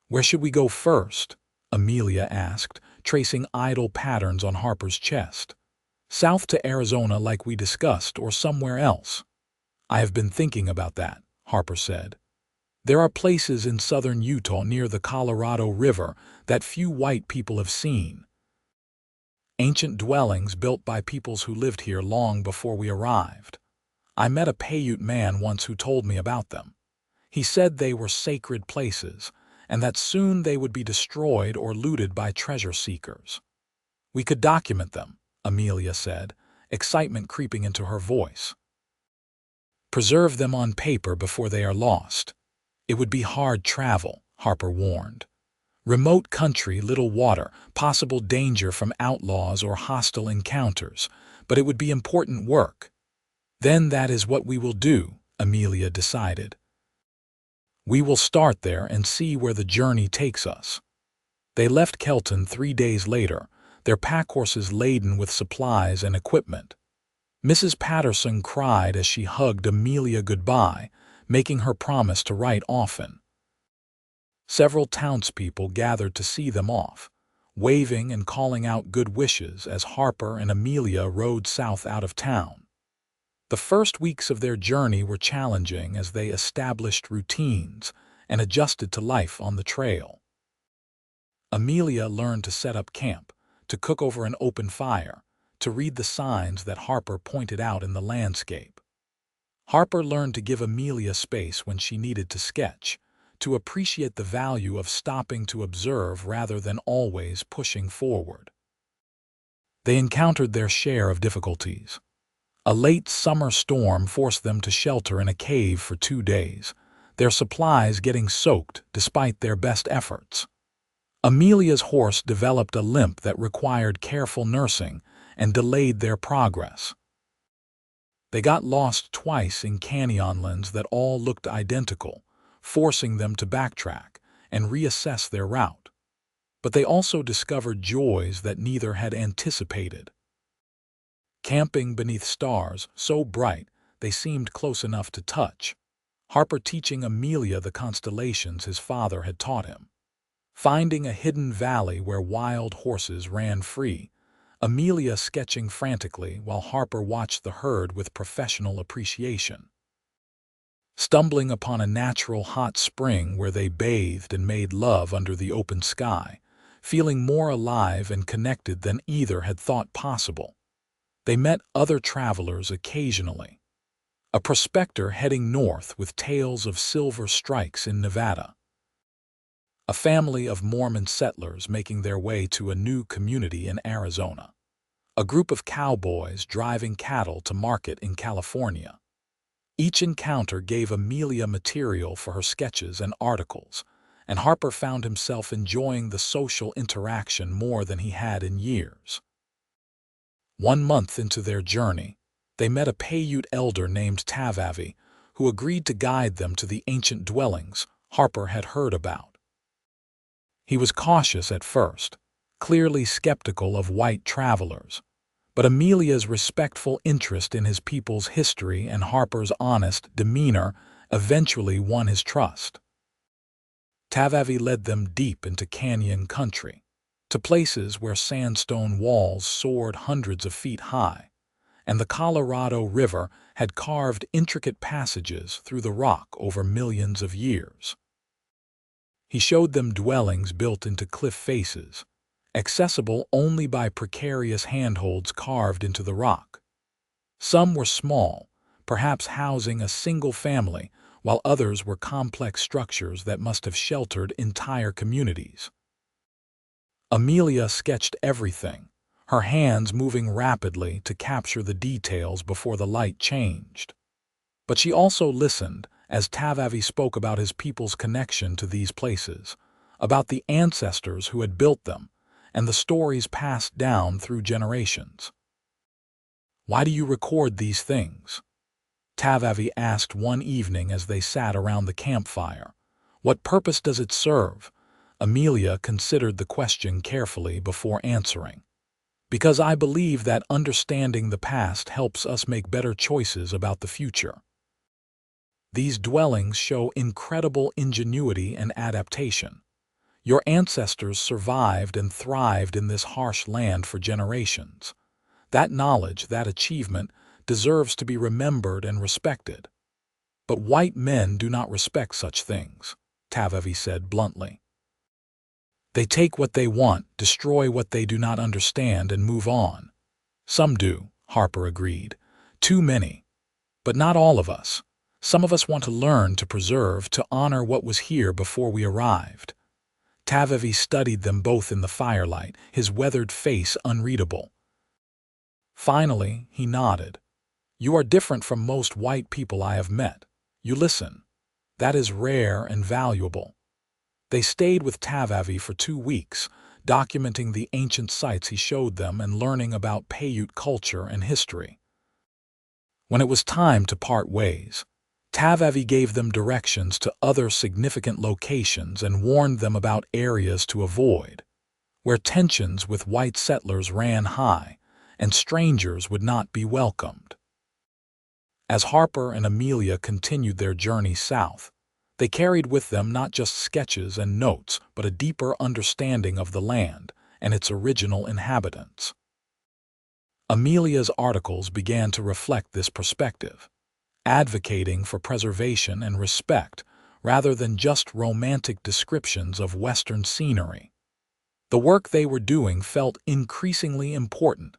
"Where should we go first?" Amelia asked, tracing idle patterns on Harper's chest. "South to Arizona like we discussed, or somewhere else?" "I have been thinking about that," Harper said. "There are places in southern Utah near the Colorado River that few white people have seen. Ancient dwellings built by peoples who lived here long before we arrived. I met a Paiute man once who told me about them. He said they were sacred places, and that soon they would be destroyed or looted by treasure seekers. We could document them," Amelia said, excitement creeping into her voice. "Preserve them on paper before they are lost. It would be hard travel," Harper warned. "Remote country, little water, possible danger from outlaws or hostile encounters, but it would be important work." "Then that is what we will do," Amelia decided. "We will start there and see where the journey takes us." They left Kelton 3 days later, their packhorses laden with supplies and equipment. Mrs. Patterson cried as she hugged Amelia goodbye, making her promise to write often. Several townspeople gathered to see them off, waving and calling out good wishes as Harper and Amelia rode south out of town. The first weeks of their journey were challenging as they established routines and adjusted to life on the trail. Amelia learned to set up camp, to cook over an open fire, to read the signs that Harper pointed out in the landscape. Harper learned to give Amelia space when she needed to sketch, to appreciate the value of stopping to observe rather than always pushing forward. They encountered their share of difficulties. A late summer storm forced them to shelter in a cave for 2 days, their supplies getting soaked despite their best efforts. Amelia's horse developed a limp that required careful nursing and delayed their progress. They got lost twice in canyonlands that all looked identical, forcing them to backtrack and reassess their route. But they also discovered joys that neither had anticipated. Camping beneath stars so bright they seemed close enough to touch, Harper teaching Amelia the constellations his father had taught him. Finding a hidden valley where wild horses ran free, Amelia sketching frantically while Harper watched the herd with professional appreciation. Stumbling upon a natural hot spring where they bathed and made love under the open sky, feeling more alive and connected than either had thought possible. They met other travelers occasionally. A prospector heading north with tales of silver strikes in Nevada. A family of Mormon settlers making their way to a new community in Arizona. A group of cowboys driving cattle to market in California. Each encounter gave Amelia material for her sketches and articles, and Harper found himself enjoying the social interaction more than he had in years. 1 month into their journey, they met a Paiute elder named Tavavi, who agreed to guide them to the ancient dwellings Harper had heard about. He was cautious at first, clearly skeptical of white travelers, but Amelia's respectful interest in his people's history and Harper's honest demeanor eventually won his trust. Tavavi led them deep into canyon country, to places where sandstone walls soared hundreds of feet high, and the Colorado River had carved intricate passages through the rock over millions of years. He showed them dwellings built into cliff faces, accessible only by precarious handholds carved into the rock. Some were small, perhaps housing a single family, while others were complex structures that must have sheltered entire communities. Amelia sketched everything, her hands moving rapidly to capture the details before the light changed. But she also listened as Tavavi spoke about his people's connection to these places, about the ancestors who had built them, and the stories passed down through generations. "Why do you record these things?" Tavavi asked one evening as they sat around the campfire. "What purpose does it serve?" Amelia considered the question carefully before answering. "Because I believe that understanding the past helps us make better choices about the future. These dwellings show incredible ingenuity and adaptation. Your ancestors survived and thrived in this harsh land for generations. That knowledge, that achievement, deserves to be remembered and respected. But white men do not respect such things," Tavavi said bluntly. "They take what they want, destroy what they do not understand, and move on." "Some do," Harper agreed. "Too many. But not all of us. Some of us want to learn, to preserve, to honor what was here before we arrived." Tavavi studied them both in the firelight, his weathered face unreadable. Finally, he nodded. "You are different from most white people I have met. You listen. That is rare and valuable." They stayed with Tavavi for 2 weeks, documenting the ancient sites he showed them and learning about Paiute culture and history. When it was time to part ways, Tavavi gave them directions to other significant locations and warned them about areas to avoid, where tensions with white settlers ran high and strangers would not be welcomed. As Harper and Amelia continued their journey south, they carried with them not just sketches and notes, but a deeper understanding of the land and its original inhabitants. Amelia's articles began to reflect this perspective, advocating for preservation and respect rather than just romantic descriptions of Western scenery. The work they were doing felt increasingly important,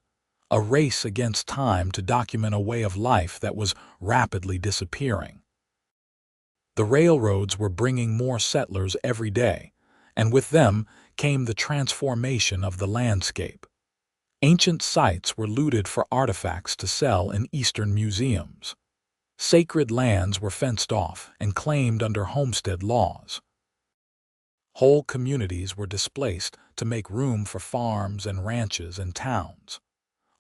a race against time to document a way of life that was rapidly disappearing. The railroads were bringing more settlers every day, and with them came the transformation of the landscape. Ancient sites were looted for artifacts to sell in Eastern museums. Sacred lands were fenced off and claimed under homestead laws. Whole communities were displaced to make room for farms and ranches and towns.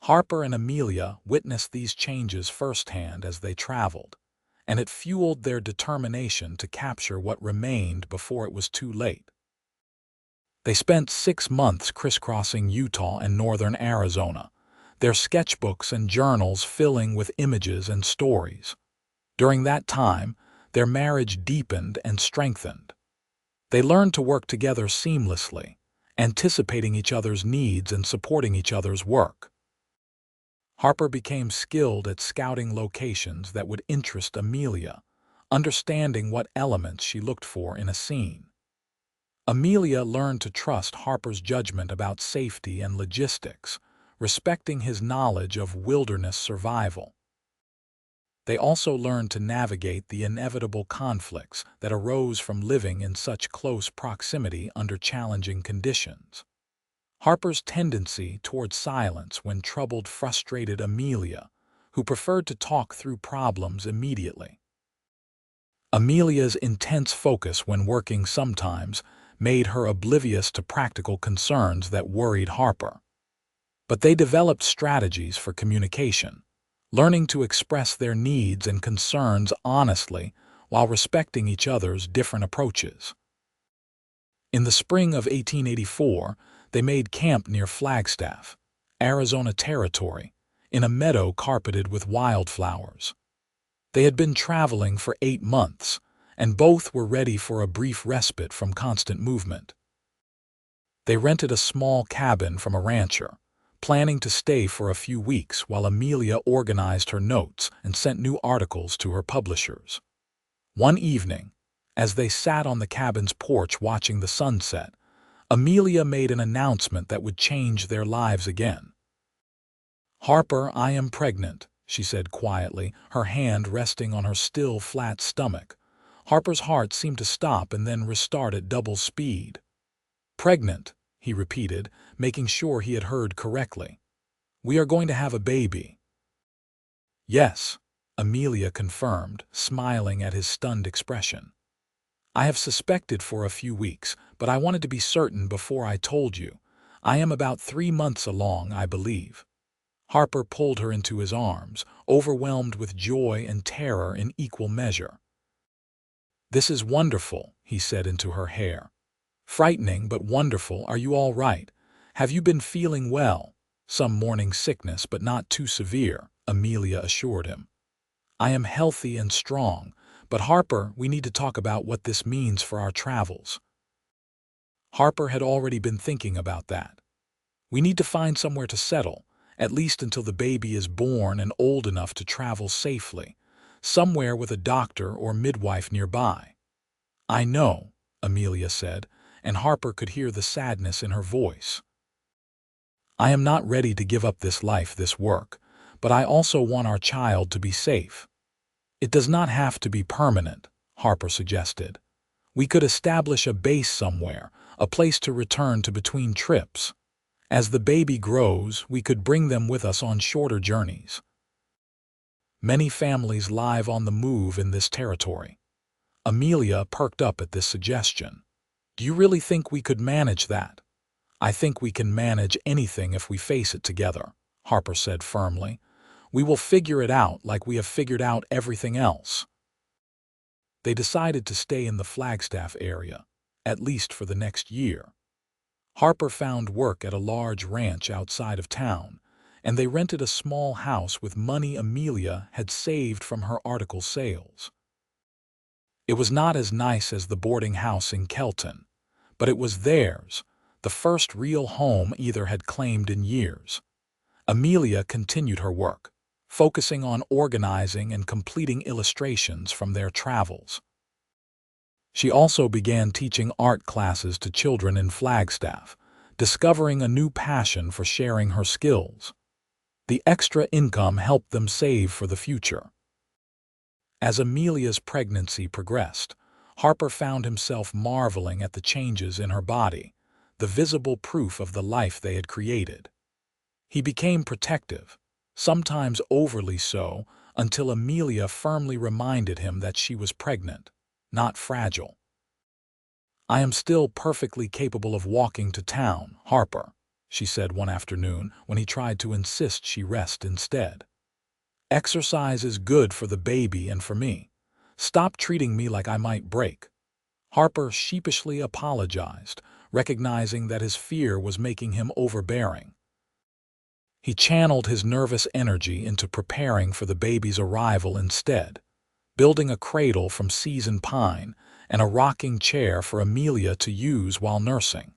Harper and Amelia witnessed these changes firsthand as they traveled, and it fueled their determination to capture what remained before it was too late. They spent 6 months crisscrossing Utah and northern Arizona, their sketchbooks and journals filling with images and stories. During that time, their marriage deepened and strengthened. They learned to work together seamlessly, anticipating each other's needs and supporting each other's work. Harper became skilled at scouting locations that would interest Amelia, understanding what elements she looked for in a scene. Amelia learned to trust Harper's judgment about safety and logistics, respecting his knowledge of wilderness survival. They also learned to navigate the inevitable conflicts that arose from living in such close proximity under challenging conditions. Harper's tendency toward silence when troubled frustrated Amelia, who preferred to talk through problems immediately. Amelia's intense focus when working sometimes made her oblivious to practical concerns that worried Harper. But they developed strategies for communication, learning to express their needs and concerns honestly while respecting each other's different approaches. In the spring of 1884, they made camp near Flagstaff, Arizona Territory, in a meadow carpeted with wildflowers. They had been traveling for 8 months, and both were ready for a brief respite from constant movement. They rented a small cabin from a rancher, planning to stay for a few weeks while Amelia organized her notes and sent new articles to her publishers. One evening, as they sat on the cabin's porch watching the sunset, Amelia made an announcement that would change their lives again. "Harper, I am pregnant," she said quietly, her hand resting on her still flat stomach. Harper's heart seemed to stop and then restart at double speed. "Pregnant," he repeated, making sure he had heard correctly. "We are going to have a baby." "Yes," Amelia confirmed, smiling at his stunned expression. "I have suspected for a few weeks, but I wanted to be certain before I told you. I am about 3 months along, I believe." Harper pulled her into his arms, overwhelmed with joy and terror in equal measure. "This is wonderful," he said into her hair. "Frightening but wonderful. Are you all right? Have you been feeling well?" "Some morning sickness, but not too severe," Amelia assured him. "I am healthy and strong, but Harper, we need to talk about what this means for our travels." Harper had already been thinking about that. "We need to find somewhere to settle, at least until the baby is born and old enough to travel safely, somewhere with a doctor or midwife nearby." "I know," Amelia said, and Harper could hear the sadness in her voice. "I am not ready to give up this life, this work, but I also want our child to be safe." "It does not have to be permanent," Harper suggested. "We could establish a base somewhere, a place to return to between trips. As the baby grows, we could bring them with us on shorter journeys." Many families live on the move in this territory. Amelia perked up at this suggestion. "Do you really think we could manage that?" "I think we can manage anything if we face it together," Harper said firmly. "We will figure it out like we have figured out everything else." They decided to stay in the Flagstaff area, at least for the next year. Harper found work at a large ranch outside of town, and they rented a small house with money Amelia had saved from her article sales. It was not as nice as the boarding house in Kelton, but it was theirs, the first real home either had claimed in years. Amelia continued her work, focusing on organizing and completing illustrations from their travels. She also began teaching art classes to children in Flagstaff, discovering a new passion for sharing her skills. The extra income helped them save for the future. As Amelia's pregnancy progressed, Harper found himself marveling at the changes in her body, the visible proof of the life they had created. He became protective, sometimes overly so, until Amelia firmly reminded him that she was pregnant, not fragile. "I am still perfectly capable of walking to town, Harper," she said one afternoon when he tried to insist she rest instead. "Exercise is good for the baby and for me. Stop treating me like I might break." Harper sheepishly apologized, recognizing that his fear was making him overbearing. He channeled his nervous energy into preparing for the baby's arrival instead, building a cradle from seasoned pine and a rocking chair for Amelia to use while nursing.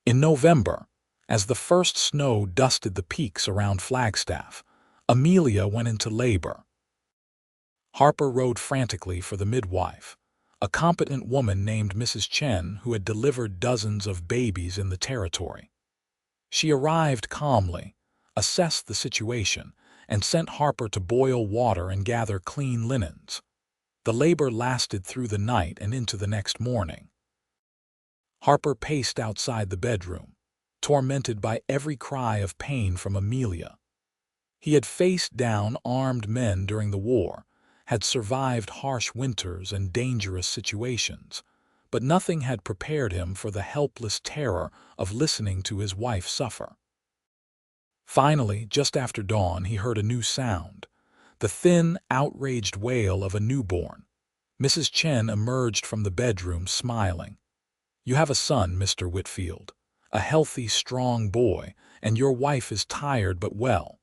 In November, as the first snow dusted the peaks around Flagstaff, Amelia went into labor. Harper rode frantically for the midwife, a competent woman named Mrs. Chen who had delivered dozens of babies in the territory. She arrived calmly, assessed the situation, and sent Harper to boil water and gather clean linens. The labor lasted through the night and into the next morning. Harper paced outside the bedroom, tormented by every cry of pain from Amelia. He had faced down armed men during the war, had survived harsh winters and dangerous situations, but nothing had prepared him for the helpless terror of listening to his wife suffer. Finally, just after dawn, he heard a new sound, the thin, outraged wail of a newborn. Mrs. Chen emerged from the bedroom smiling. "You have a son, Mr. Whitfield, a healthy, strong boy, and your wife is tired but well."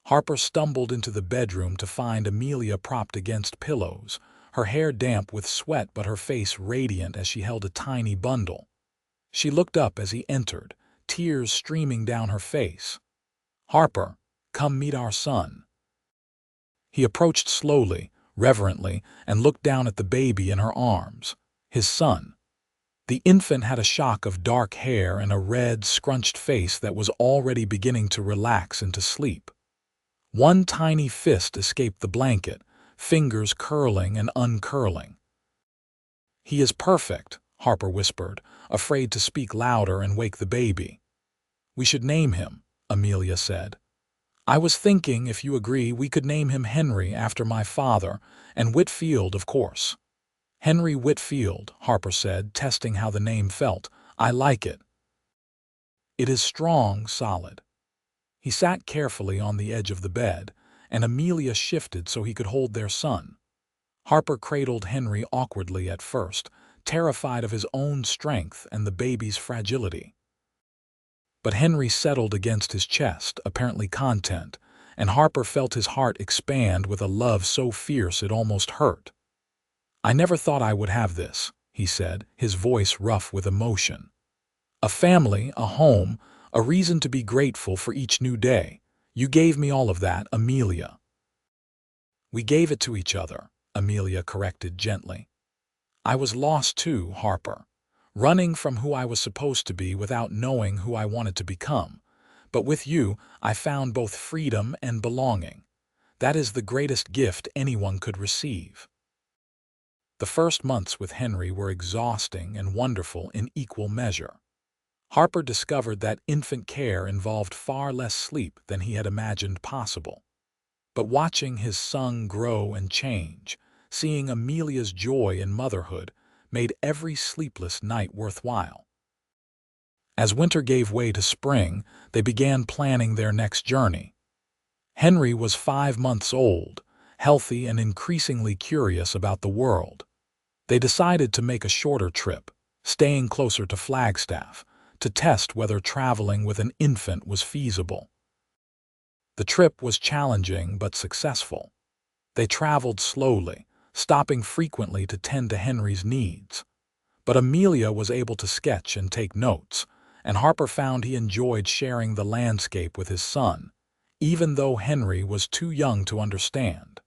Harper stumbled into the bedroom to find Amelia propped against pillows, her hair damp with sweat but her face radiant as she held a tiny bundle. She looked up as he entered, tears streaming down her face. "Harper, come meet our son." He approached slowly, reverently, and looked down at the baby in her arms, his son. The infant had a shock of dark hair and a red, scrunched face that was already beginning to relax into sleep. One tiny fist escaped the blanket, fingers curling and uncurling. "He is perfect," Harper whispered, afraid to speak louder and wake the baby. "We should name him," Amelia said. "I was thinking, if you agree, we could name him Henry after my father, and Whitfield, of course." "Henry Whitfield," Harper said, testing how the name felt. "I like it. It is strong, solid." He sat carefully on the edge of the bed, and Amelia shifted so he could hold their son. Harper cradled Henry awkwardly at first, terrified of his own strength and the baby's fragility. But Henry settled against his chest, apparently content, and Harper felt his heart expand with a love so fierce it almost hurt. "I never thought I would have this," he said, his voice rough with emotion. "A family, a home, a reason to be grateful for each new day. You gave me all of that, Amelia." "We gave it to each other," Amelia corrected gently. "I was lost too, Harper, running from who I was supposed to be without knowing who I wanted to become. But with you, I found both freedom and belonging. That is the greatest gift anyone could receive." The first months with Henry were exhausting and wonderful in equal measure. Harper discovered that infant care involved far less sleep than he had imagined possible. But watching his son grow and change, seeing Amelia's joy in motherhood, made every sleepless night worthwhile. As winter gave way to spring, they began planning their next journey. Henry was 5 months old, healthy and increasingly curious about the world. They decided to make a shorter trip, staying closer to Flagstaff, to test whether traveling with an infant was feasible. The trip was challenging but successful. They traveled slowly, stopping frequently to tend to Henry's needs. But Amelia was able to sketch and take notes, and Harper found he enjoyed sharing the landscape with his son, even though Henry was too young to understand.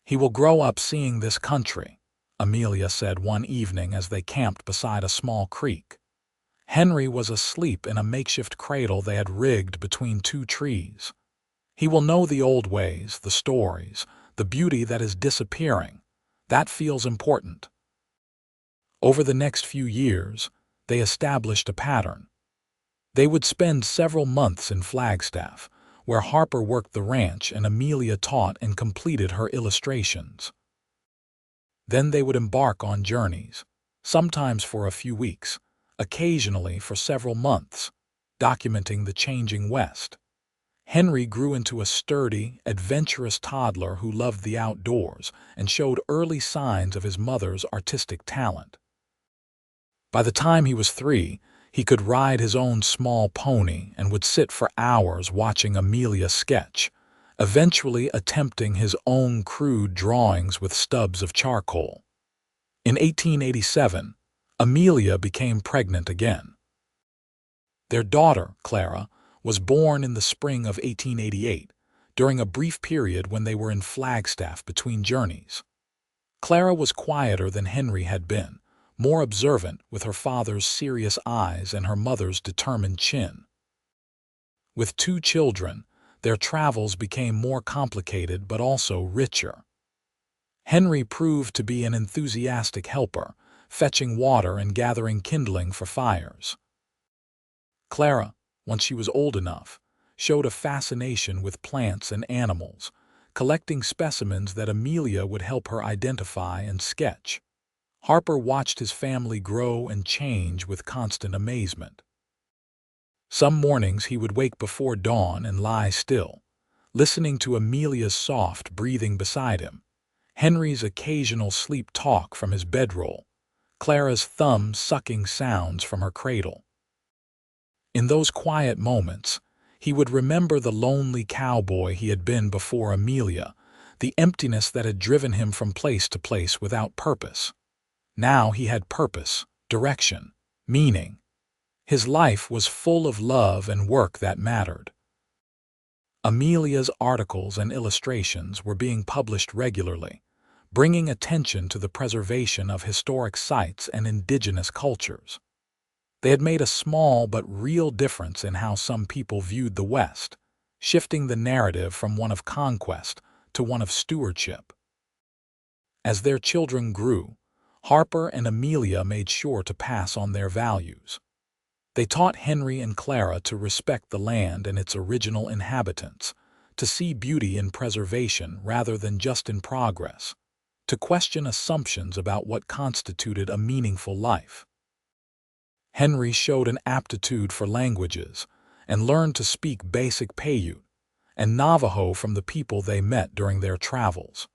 "He will grow up seeing this country," Amelia said one evening as they camped beside a small creek. Henry was asleep in a makeshift cradle they had rigged between two trees. "He will know the old ways, the stories, the beauty that is disappearing. That feels important." Over the next few years, they established a pattern. They would spend several months in Flagstaff, where Harper worked the ranch and Amelia taught and completed her illustrations. Then they would embark on journeys, sometimes for a few weeks, occasionally for several months, documenting the changing West. Henry grew into a sturdy, adventurous toddler who loved the outdoors and showed early signs of his mother's artistic talent. By the time he was 3, he could ride his own small pony and would sit for hours watching Amelia sketch, eventually attempting his own crude drawings with stubs of charcoal. In 1887, Amelia became pregnant again. Their daughter, Clara, was born in the spring of 1888, during a brief period when they were in Flagstaff between journeys. Clara was quieter than Henry had been, more observant with her father's serious eyes and her mother's determined chin. With 2 children, their travels became more complicated but also richer. Henry proved to be an enthusiastic helper, fetching water and gathering kindling for fires. Clara, once she was old enough, showed a fascination with plants and animals, collecting specimens that Amelia would help her identify and sketch. Harper watched his family grow and change with constant amazement. Some mornings he would wake before dawn and lie still, listening to Amelia's soft breathing beside him, Henry's occasional sleep talk from his bedroll, Clara's thumb-sucking sounds from her cradle. In those quiet moments, he would remember the lonely cowboy he had been before Amelia, the emptiness that had driven him from place to place without purpose. Now he had purpose, direction, meaning. His life was full of love and work that mattered. Amelia's articles and illustrations were being published regularly, bringing attention to the preservation of historic sites and indigenous cultures. They had made a small but real difference in how some people viewed the West, shifting the narrative from one of conquest to one of stewardship. As their children grew, Harper and Amelia made sure to pass on their values. They taught Henry and Clara to respect the land and its original inhabitants, to see beauty in preservation rather than just in progress, to question assumptions about what constituted a meaningful life. Henry showed an aptitude for languages and learned to speak basic Paiute and Navajo from the people they met during their travels.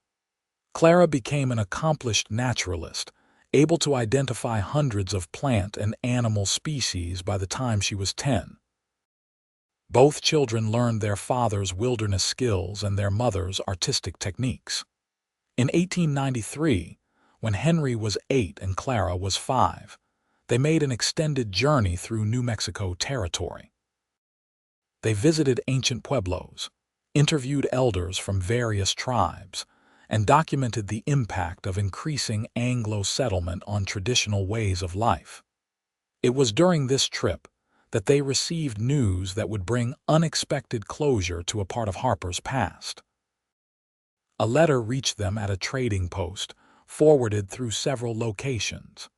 Clara became an accomplished naturalist, able to identify hundreds of plant and animal species by the time she was 10. Both children learned their father's wilderness skills and their mother's artistic techniques. In 1893, when Henry was 8 and Clara was 5, they made an extended journey through New Mexico territory. They visited ancient pueblos, interviewed elders from various tribes, and documented the impact of increasing Anglo settlement on traditional ways of life. It was during this trip that they received news that would bring unexpected closure to a part of Harper's past. A letter reached them at a trading post, forwarded through several locations.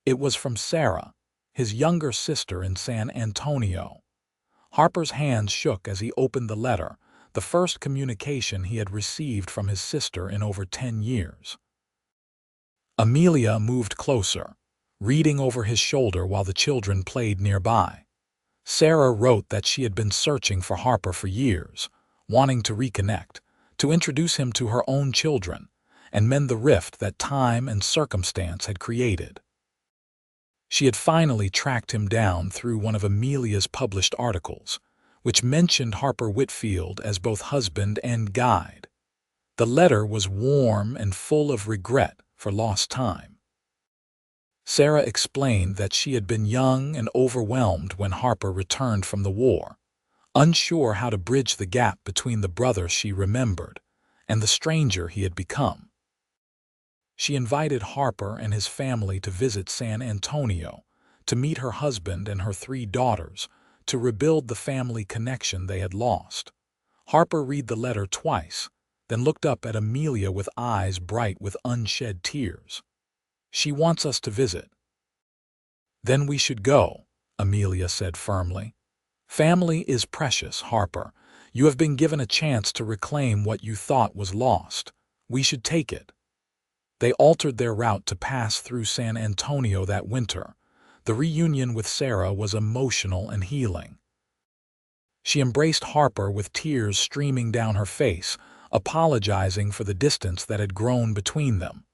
It was from Sarah, his younger sister in San Antonio. Harper's hands shook as he opened the letter, the first communication he had received from his sister in over 10 years. Amelia moved closer, reading over his shoulder while the children played nearby. Sarah wrote that she had been searching for Harper for years, wanting to reconnect, to introduce him to her own children, and mend the rift that time and circumstance had created. She had finally tracked him down through one of Amelia's published articles, which mentioned Harper Whitfield as both husband and guide. The letter was warm and full of regret for lost time. Sarah explained that she had been young and overwhelmed when Harper returned from the war, unsure how to bridge the gap between the brother she remembered and the stranger he had become. She invited Harper and his family to visit San Antonio, to meet her husband and her 3 daughters, to rebuild the family connection they had lost. Harper read the letter twice, then looked up at Amelia with eyes bright with unshed tears. "She wants us to visit." "Then we should go," Amelia said firmly. "Family is precious, Harper. You have been given a chance to reclaim what you thought was lost. We should take it." They altered their route to pass through San Antonio that winter. The reunion with Sarah was emotional and healing. She embraced Harper with tears streaming down her face, apologizing for the distance that had grown between them.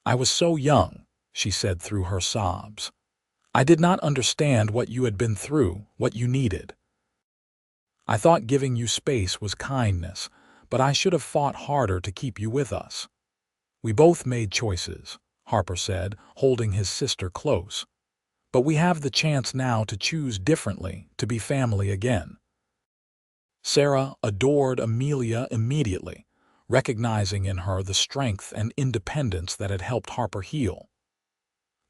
"I was so young," she said through her sobs. "I did not understand what you had been through, what you needed. I thought giving you space was kindness, but I should have fought harder to keep you with us." "We both made choices," Harper said, holding his sister close. "But we have the chance now to choose differently, to be family again." Sarah adored Amelia immediately, recognizing in her the strength and independence that had helped Harper heal.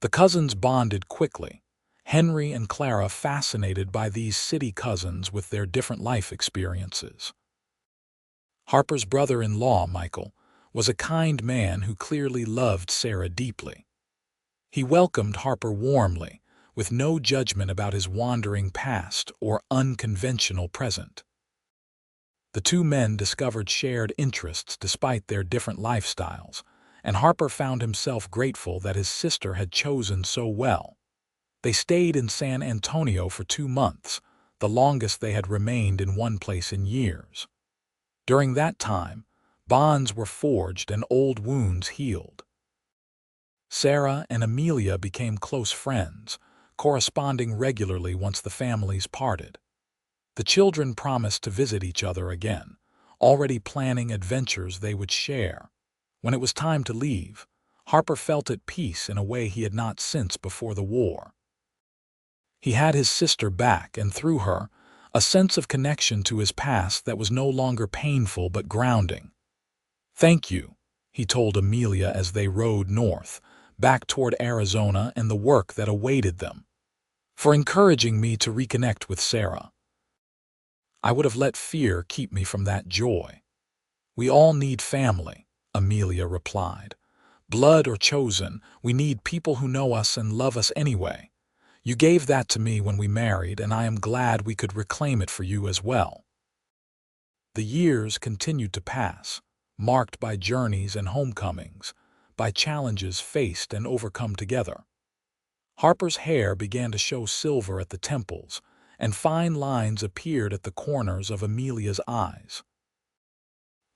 The cousins bonded quickly, Henry and Clara fascinated by these city cousins with their different life experiences. Harper's brother-in-law, Michael, was a kind man who clearly loved Sarah deeply. He welcomed Harper warmly, with no judgment about his wandering past or unconventional present. The 2 men discovered shared interests despite their different lifestyles, and Harper found himself grateful that his sister had chosen so well. They stayed in San Antonio for 2 months, the longest they had remained in one place in years. During that time, bonds were forged and old wounds healed. Sarah and Amelia became close friends, corresponding regularly once the families parted. The children promised to visit each other again, already planning adventures they would share. When it was time to leave, Harper felt at peace in a way he had not since before the war. He had his sister back, and through her, a sense of connection to his past that was no longer painful but grounding. "Thank you," he told Amelia as they rode north, back toward Arizona and the work that awaited them, "for encouraging me to reconnect with Sarah. I would have let fear keep me from that joy." "We all need family," Amelia replied. "Blood or chosen, we need people who know us and love us anyway. You gave that to me when we married, and I am glad we could reclaim it for you as well." The years continued to pass, marked by journeys and homecomings, by challenges faced and overcome together. Harper's hair began to show silver at the temples, and fine lines appeared at the corners of Amelia's eyes.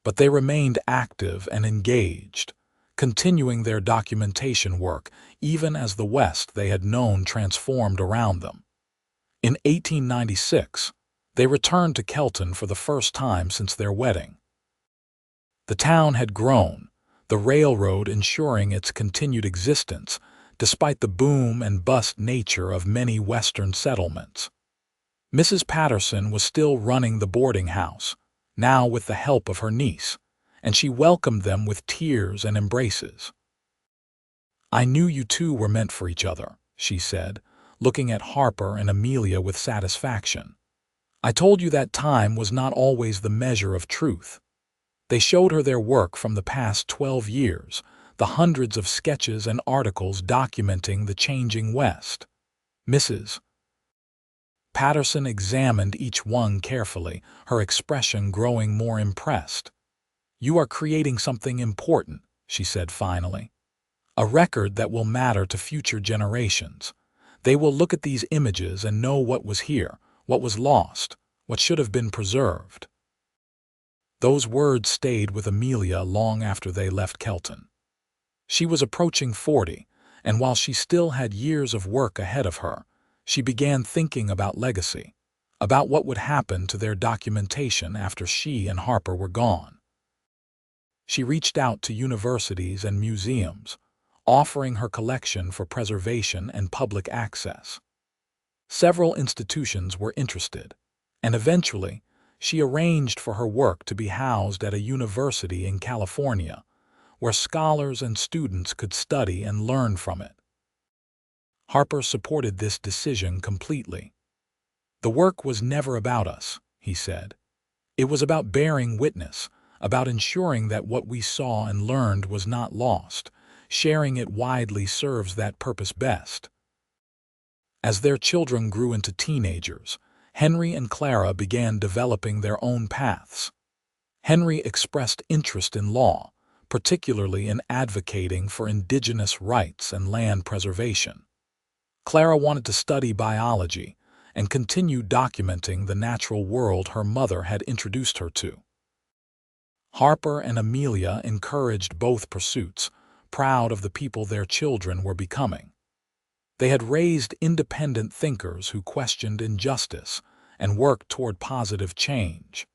But they remained active and engaged, continuing their documentation work even as the West they had known transformed around them. In 1896, they returned to Kelton for the first time since their wedding. The town had grown, the railroad ensuring its continued existence, despite the boom and bust nature of many Western settlements. Mrs. Patterson was still running the boarding house, now with the help of her niece, and she welcomed them with tears and embraces. "I knew you 2 were meant for each other," she said, looking at Harper and Amelia with satisfaction. "I told you that time was not always the measure of truth." They showed her their work from the past 12 years, the hundreds of sketches and articles documenting the changing West. Mrs. Patterson examined each one carefully, her expression growing more impressed. "You are creating something important," she said finally. "A record that will matter to future generations. They will look at these images and know what was here, what was lost, what should have been preserved." Those words stayed with Amelia long after they left Kelton. She was approaching 40, and while she still had years of work ahead of her, she began thinking about legacy, about what would happen to their documentation after she and Harper were gone. She reached out to universities and museums, offering her collection for preservation and public access. Several institutions were interested, and eventually, she arranged for her work to be housed at a university in California, where scholars and students could study and learn from it. Harper supported this decision completely. "The work was never about us," he said. "It was about bearing witness, about ensuring that what we saw and learned was not lost. Sharing it widely serves that purpose best." As their children grew into teenagers, Henry and Clara began developing their own paths. Henry expressed interest in law, particularly in advocating for indigenous rights and land preservation. Clara wanted to study biology and continue documenting the natural world her mother had introduced her to. Harper and Amelia encouraged both pursuits, proud of the people their children were becoming. They had raised independent thinkers who questioned injustice and worked toward positive change.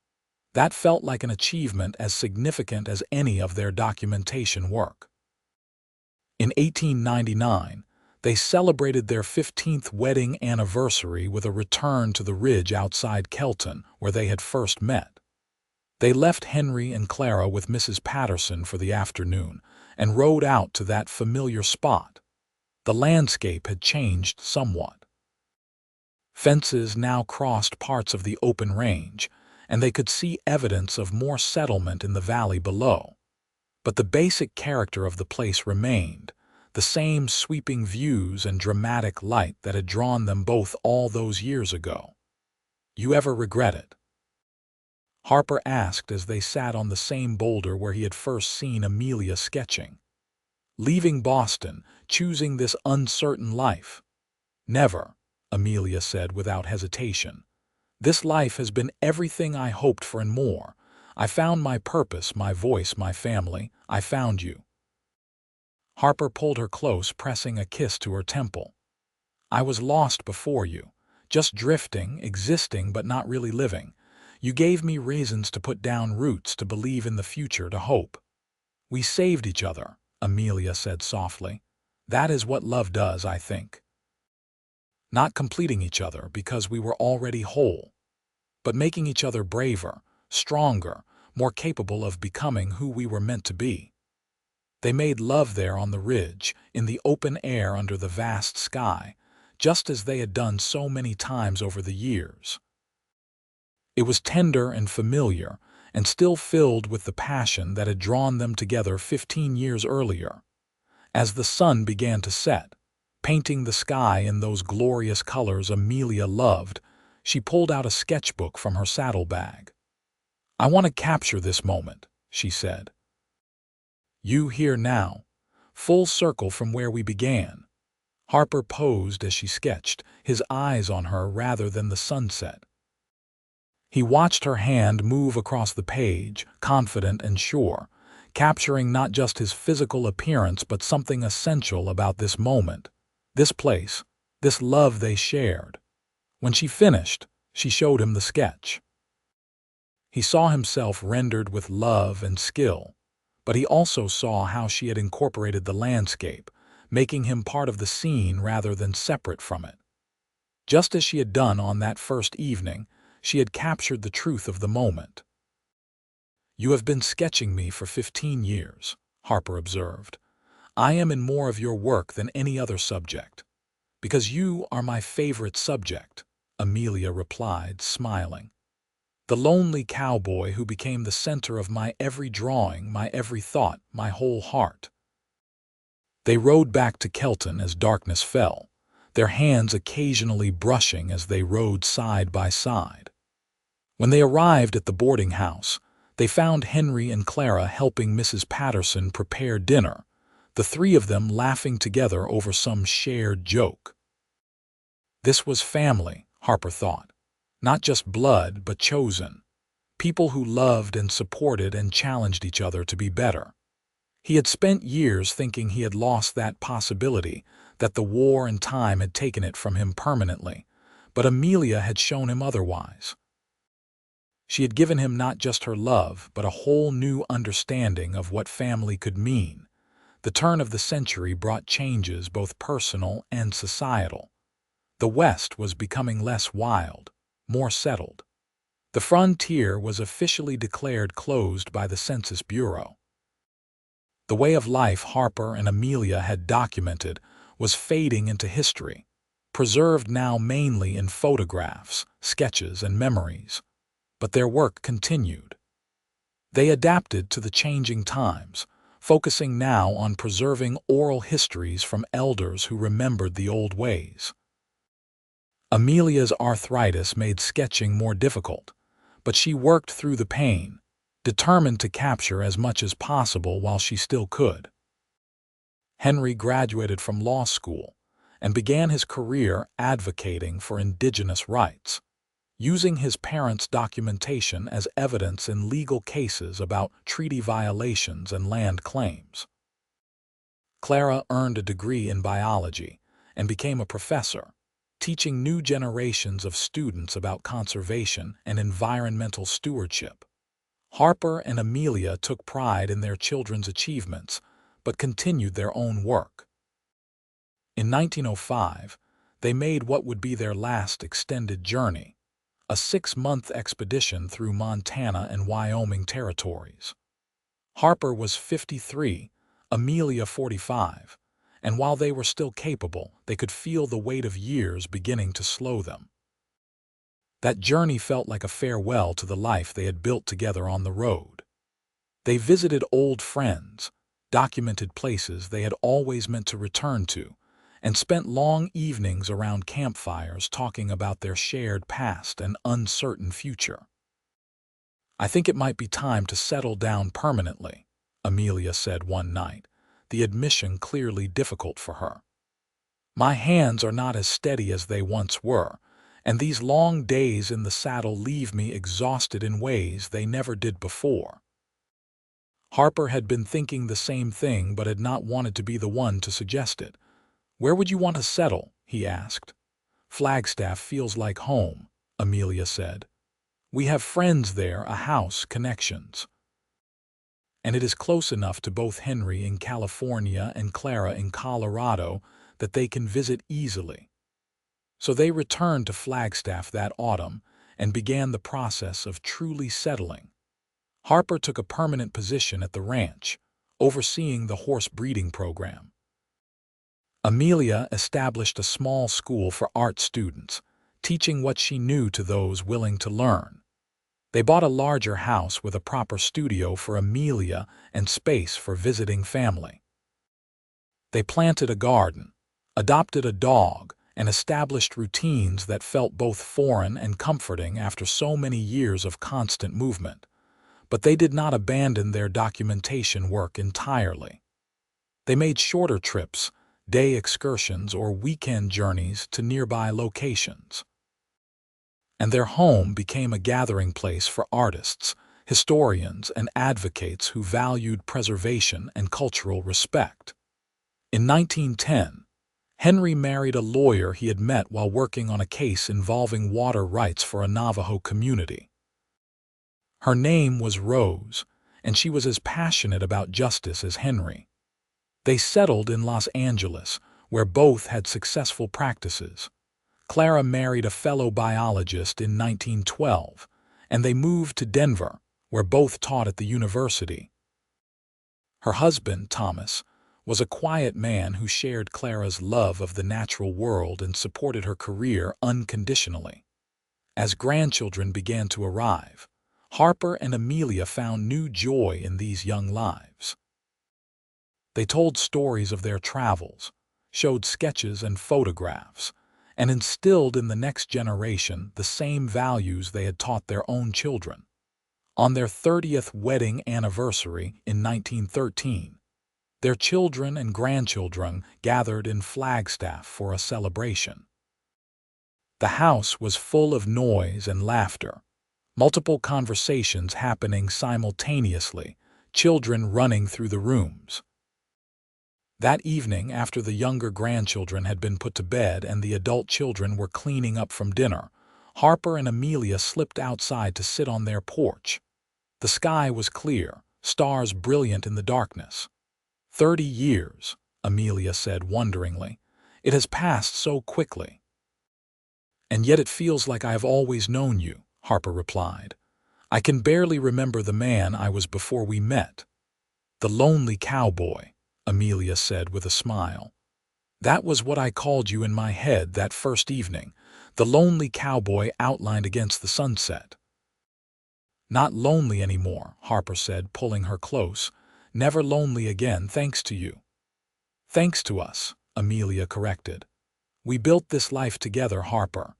That felt like an achievement as significant as any of their documentation work. In 1899, they celebrated their 15th wedding anniversary with a return to the ridge outside Kelton, where they had first met. They left Henry and Clara with Mrs. Patterson for the afternoon and rode out to that familiar spot. The landscape had changed somewhat. Fences now crossed parts of the open range, and they could see evidence of more settlement in the valley below. But the basic character of the place remained, the same sweeping views and dramatic light that had drawn them both all those years ago. "You ever regret it?" Harper asked as they sat on the same boulder where he had first seen Amelia sketching. "Leaving Boston, choosing this uncertain life?" "Never," Amelia said without hesitation. "This life has been everything I hoped for and more. I found my purpose, my voice, my family. I found you." Harper pulled her close, pressing a kiss to her temple. "I was lost before you, just drifting, existing but not really living. You gave me reasons to put down roots, to believe in the future, to hope." "We saved each other," Amelia said softly. "That is what love does, I think. Not completing each other because we were already whole, but making each other braver, stronger, more capable of becoming who we were meant to be." They made love there on the ridge, in the open air under the vast sky, just as they had done so many times over the years. It was tender and familiar, and still filled with the passion that had drawn them together 15 years earlier. As the sun began to set, painting the sky in those glorious colors Amelia loved, she pulled out a sketchbook from her saddlebag. "I want to capture this moment," she said. "You here now, full circle from where we began." Harper posed as she sketched, his eyes on her rather than the sunset. He watched her hand move across the page, confident and sure, capturing not just his physical appearance but something essential about this moment, this place, this love they shared. When she finished, she showed him the sketch. He saw himself rendered with love and skill, but he also saw how she had incorporated the landscape, making him part of the scene rather than separate from it. Just as she had done on that first evening, she had captured the truth of the moment. "You have been sketching me for 15 years, Harper observed. "I am in more of your work than any other subject." "Because you are my favorite subject," Amelia replied, smiling. "The lonely cowboy who became the center of my every drawing, my every thought, my whole heart." They rode back to Kelton as darkness fell, their hands occasionally brushing as they rode side by side. When they arrived at the boarding house, they found Henry and Clara helping Mrs. Patterson prepare dinner, the three of them laughing together over some shared joke. This was family, Harper thought. Not just blood, but chosen. People who loved and supported and challenged each other to be better. He had spent years thinking he had lost that possibility, that the war and time had taken it from him permanently, but Amelia had shown him otherwise. She had given him not just her love, but a whole new understanding of what family could mean, The turn of the century brought changes both personal and societal. The West was becoming less wild, more settled. The frontier was officially declared closed by the Census Bureau. The way of life Harper and Amelia had documented was fading into history, preserved now mainly in photographs, sketches, and memories. But their work continued. They adapted to the changing times, focusing now on preserving oral histories from elders who remembered the old ways. Amelia's arthritis made sketching more difficult, but she worked through the pain, determined to capture as much as possible while she still could. Henry graduated from law school and began his career advocating for indigenous rights, using his parents' documentation as evidence in legal cases about treaty violations and land claims. Clara earned a degree in biology and became a professor, teaching new generations of students about conservation and environmental stewardship. Harper and Amelia took pride in their children's achievements, but continued their own work. In 1905, they made what would be their last extended journey, a 6-month expedition through Montana and Wyoming territories. Harper was 53, Amelia 45, and while they were still capable, they could feel the weight of years beginning to slow them. That journey felt like a farewell to the life they had built together on the road. They visited old friends, documented places they had always meant to return to, and spent long evenings around campfires talking about their shared past and uncertain future. "I think it might be time to settle down permanently," Amelia said one night, the admission clearly difficult for her. "My hands are not as steady as they once were, and these long days in the saddle leave me exhausted in ways they never did before." Harper had been thinking the same thing but had not wanted to be the one to suggest it. "Where would you want to settle?" he asked. "Flagstaff feels like home," Amelia said. "We have friends there, a house, connections. And it is close enough to both Henry in California and Clara in Colorado that they can visit easily." So they returned to Flagstaff that autumn and began the process of truly settling. Harper took a permanent position at the ranch, overseeing the horse breeding program. Amelia established a small school for art students, teaching what she knew to those willing to learn. They bought a larger house with a proper studio for Amelia and space for visiting family. They planted a garden, adopted a dog, and established routines that felt both foreign and comforting after so many years of constant movement. But they did not abandon their documentation work entirely. They made shorter trips, day excursions, or weekend journeys to nearby locations. And their home became a gathering place for artists, historians, and advocates who valued preservation and cultural respect. In 1910, Henry married a lawyer he had met while working on a case involving water rights for a Navajo community. Her name was Rose, and she was as passionate about justice as Henry. They settled in Los Angeles, where both had successful practices. Clara married a fellow biologist in 1912, and they moved to Denver, where both taught at the university. Her husband, Thomas, was a quiet man who shared Clara's love of the natural world and supported her career unconditionally. As grandchildren began to arrive, Harper and Amelia found new joy in these young lives. They told stories of their travels, showed sketches and photographs, and instilled in the next generation the same values they had taught their own children. On their 30th wedding anniversary in 1913, their children and grandchildren gathered in Flagstaff for a celebration. The house was full of noise and laughter, multiple conversations happening simultaneously, children running through the rooms. That evening, after the younger grandchildren had been put to bed and the adult children were cleaning up from dinner, Harper and Amelia slipped outside to sit on their porch. The sky was clear, stars brilliant in the darkness. 30 years, Amelia said wonderingly. It has passed so quickly. And yet it feels like I have always known you, Harper replied. I can barely remember the man I was before we met. The lonely cowboy, Amelia said with a smile. That was what I called you in my head that first evening, the lonely cowboy outlined against the sunset. Not lonely anymore, Harper said, pulling her close. Never lonely again, thanks to you. Thanks to us, Amelia corrected. We built this life together, Harper.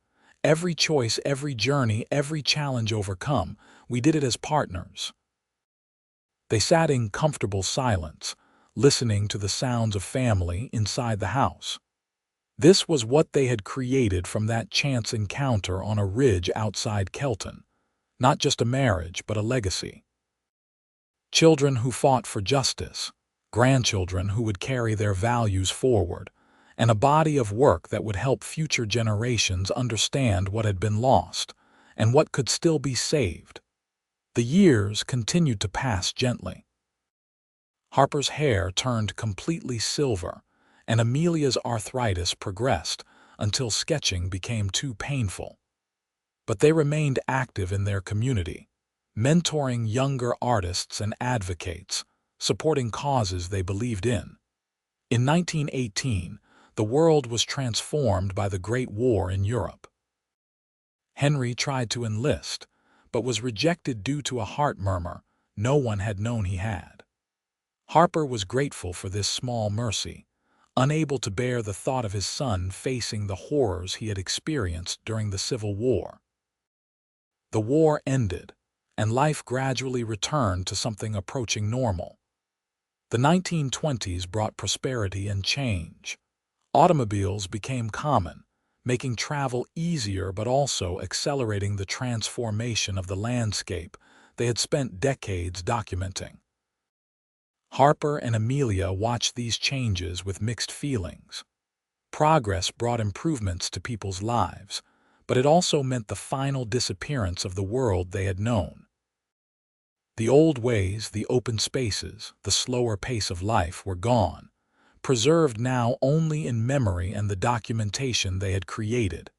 Every choice, every journey, every challenge overcome, we did it as partners. They sat in comfortable silence, listening to the sounds of family inside the house. This was what they had created from that chance encounter on a ridge outside Kelton. Not just a marriage, but a legacy. Children who fought for justice, grandchildren who would carry their values forward, and a body of work that would help future generations understand what had been lost and what could still be saved. The years continued to pass gently. Harper's hair turned completely silver, and Amelia's arthritis progressed until sketching became too painful. But they remained active in their community, mentoring younger artists and advocates, supporting causes they believed in. In 1918, the world was transformed by the Great War in Europe. Henry tried to enlist, but was rejected due to a heart murmur no one had known he had. Harper was grateful for this small mercy, unable to bear the thought of his son facing the horrors he had experienced during the Civil War. The war ended, and life gradually returned to something approaching normal. The 1920s brought prosperity and change. Automobiles became common, making travel easier but also accelerating the transformation of the landscape they had spent decades documenting. Harper and Amelia watched these changes with mixed feelings. Progress brought improvements to people's lives, but it also meant the final disappearance of the world they had known. The old ways, the open spaces, the slower pace of life were gone, preserved now only in memory and the documentation they had created.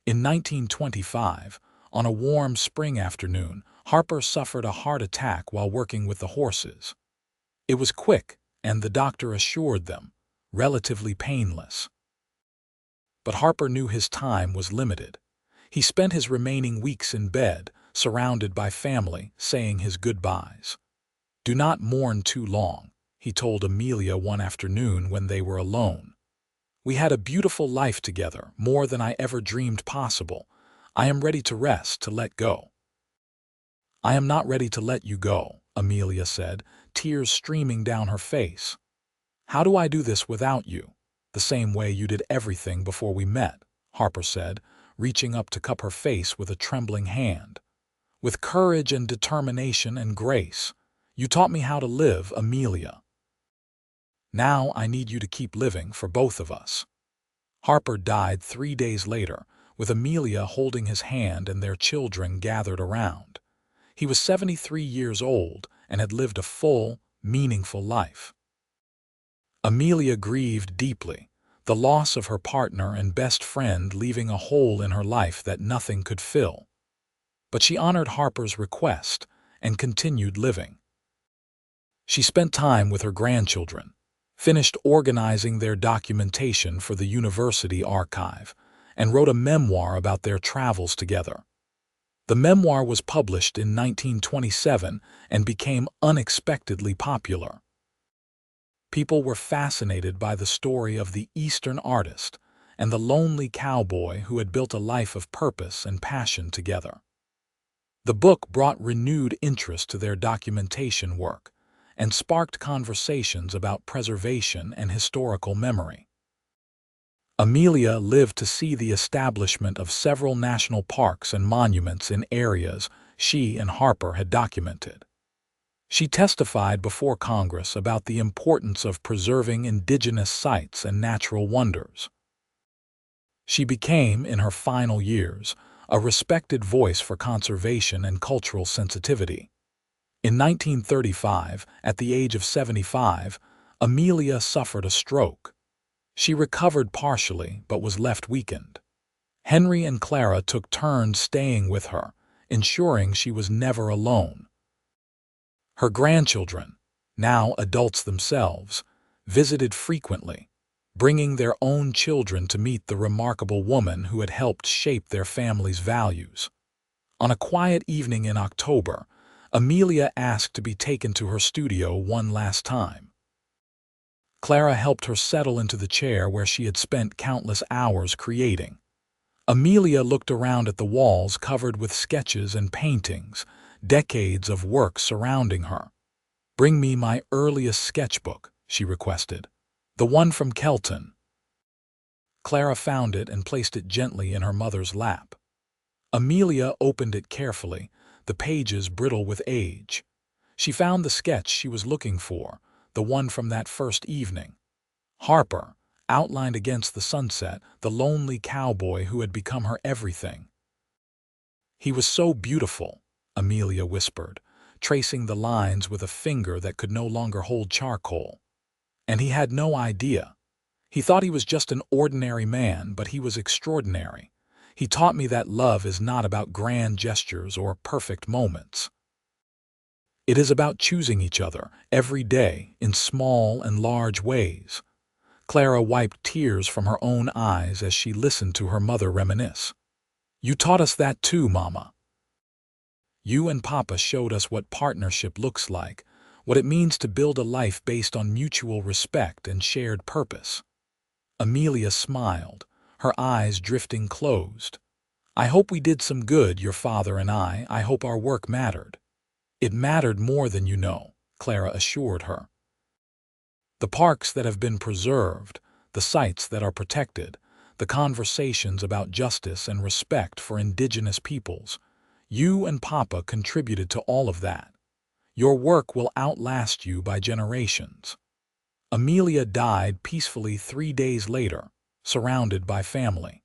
In 1925, on a warm spring afternoon, Harper suffered a heart attack while working with the horses. It was quick, and the doctor assured them, relatively painless. But Harper knew his time was limited. He spent his remaining weeks in bed, surrounded by family, saying his goodbyes. "Do not mourn too long," he told Amelia one afternoon when they were alone. "We had a beautiful life together, more than I ever dreamed possible. I am ready to rest, to let go." "I am not ready to let you go," Amelia said, tears streaming down her face. "How do I do this without you? The same way you did everything before we met," Harper said, reaching up to cup her face with a trembling hand. "With courage and determination and grace, you taught me how to live, Amelia. Now I need you to keep living for both of us." Harper died 3 days later, with Amelia holding his hand and their children gathered around. He was 73 years old and had lived a full, meaningful life. Amelia grieved deeply, the loss of her partner and best friend leaving a hole in her life that nothing could fill. But she honored Harper's request and continued living. She spent time with her grandchildren, finished organizing their documentation for the university archive, and wrote a memoir about their travels together. The memoir was published in 1927 and became unexpectedly popular. People were fascinated by the story of the Eastern artist and the lonely cowboy who had built a life of purpose and passion together. The book brought renewed interest to their documentation work and sparked conversations about preservation and historical memory. Amelia lived to see the establishment of several national parks and monuments in areas she and Harper had documented. She testified before Congress about the importance of preserving indigenous sites and natural wonders. She became, in her final years, a respected voice for conservation and cultural sensitivity. In 1935, at the age of 75, Amelia suffered a stroke. She recovered partially but was left weakened. Henry and Clara took turns staying with her, ensuring she was never alone. Her grandchildren, now adults themselves, visited frequently, bringing their own children to meet the remarkable woman who had helped shape their family's values. On a quiet evening in October, Amelia asked to be taken to her studio one last time. Clara helped her settle into the chair where she had spent countless hours creating. Amelia looked around at the walls covered with sketches and paintings, decades of work surrounding her. "Bring me my earliest sketchbook," she requested. "The one from Kelton." Clara found it and placed it gently in her mother's lap. Amelia opened it carefully, the pages brittle with age. She found the sketch she was looking for, the one from that first evening. Harper, outlined against the sunset, the lonely cowboy who had become her everything. "He was so beautiful," Amelia whispered, tracing the lines with a finger that could no longer hold charcoal. "And he had no idea. He thought he was just an ordinary man, but he was extraordinary. He taught me that love is not about grand gestures or perfect moments. It is about choosing each other every day in small and large ways." Clara wiped tears from her own eyes as she listened to her mother reminisce. "You taught us that too, Mama. You and Papa showed us what partnership looks like, what it means to build a life based on mutual respect and shared purpose." Amelia smiled, her eyes drifting closed. "I hope we did some good, your father and I. I hope our work mattered." "It mattered more than you know," Clara assured her. "The parks that have been preserved, the sites that are protected, the conversations about justice and respect for indigenous peoples. You and Papa contributed to all of that. Your work will outlast you by generations." Amelia died peacefully 3 days later, surrounded by family.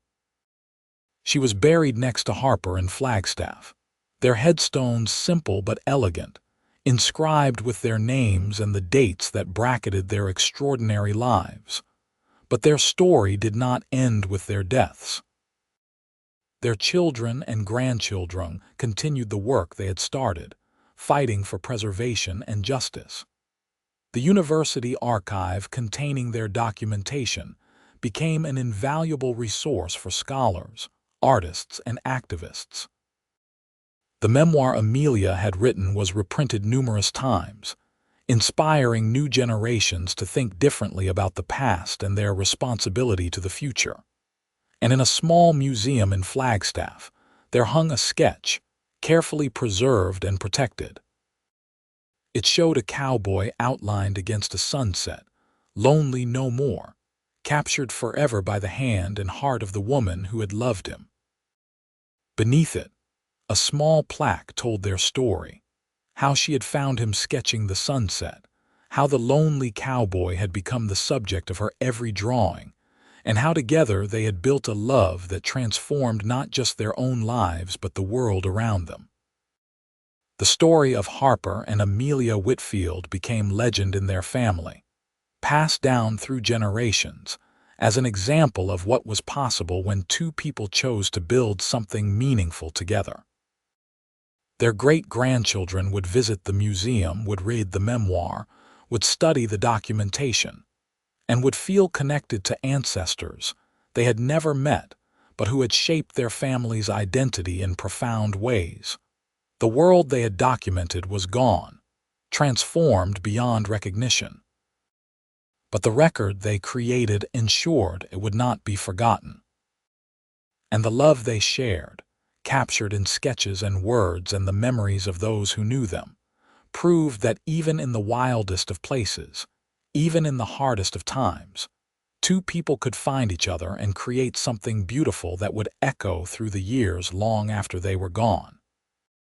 She was buried next to Harper in Flagstaff, their headstones simple but elegant, inscribed with their names and the dates that bracketed their extraordinary lives. But their story did not end with their deaths. Their children and grandchildren continued the work they had started, fighting for preservation and justice. The university archive containing their documentation became an invaluable resource for scholars, artists, and activists. The memoir Amelia had written was reprinted numerous times, inspiring new generations to think differently about the past and their responsibility to the future. And in a small museum in Flagstaff, there hung a sketch, carefully preserved and protected. It showed a cowboy outlined against a sunset, lonely no more, captured forever by the hand and heart of the woman who had loved him. Beneath it, a small plaque told their story, how she had found him sketching the sunset, how the lonely cowboy had become the subject of her every drawing, and how together they had built a love that transformed not just their own lives but the world around them. The story of Harper and Amelia Whitfield became legend in their family, passed down through generations, as an example of what was possible when two people chose to build something meaningful together. Their great-grandchildren would visit the museum, would read the memoir, would study the documentation, and would feel connected to ancestors they had never met but who had shaped their family's identity in profound ways. The world they had documented was gone, transformed beyond recognition. But the record they created ensured it would not be forgotten. And the love they shared, captured in sketches and words and the memories of those who knew them, proved that even in the wildest of places, even in the hardest of times, two people could find each other and create something beautiful that would echo through the years long after they were gone.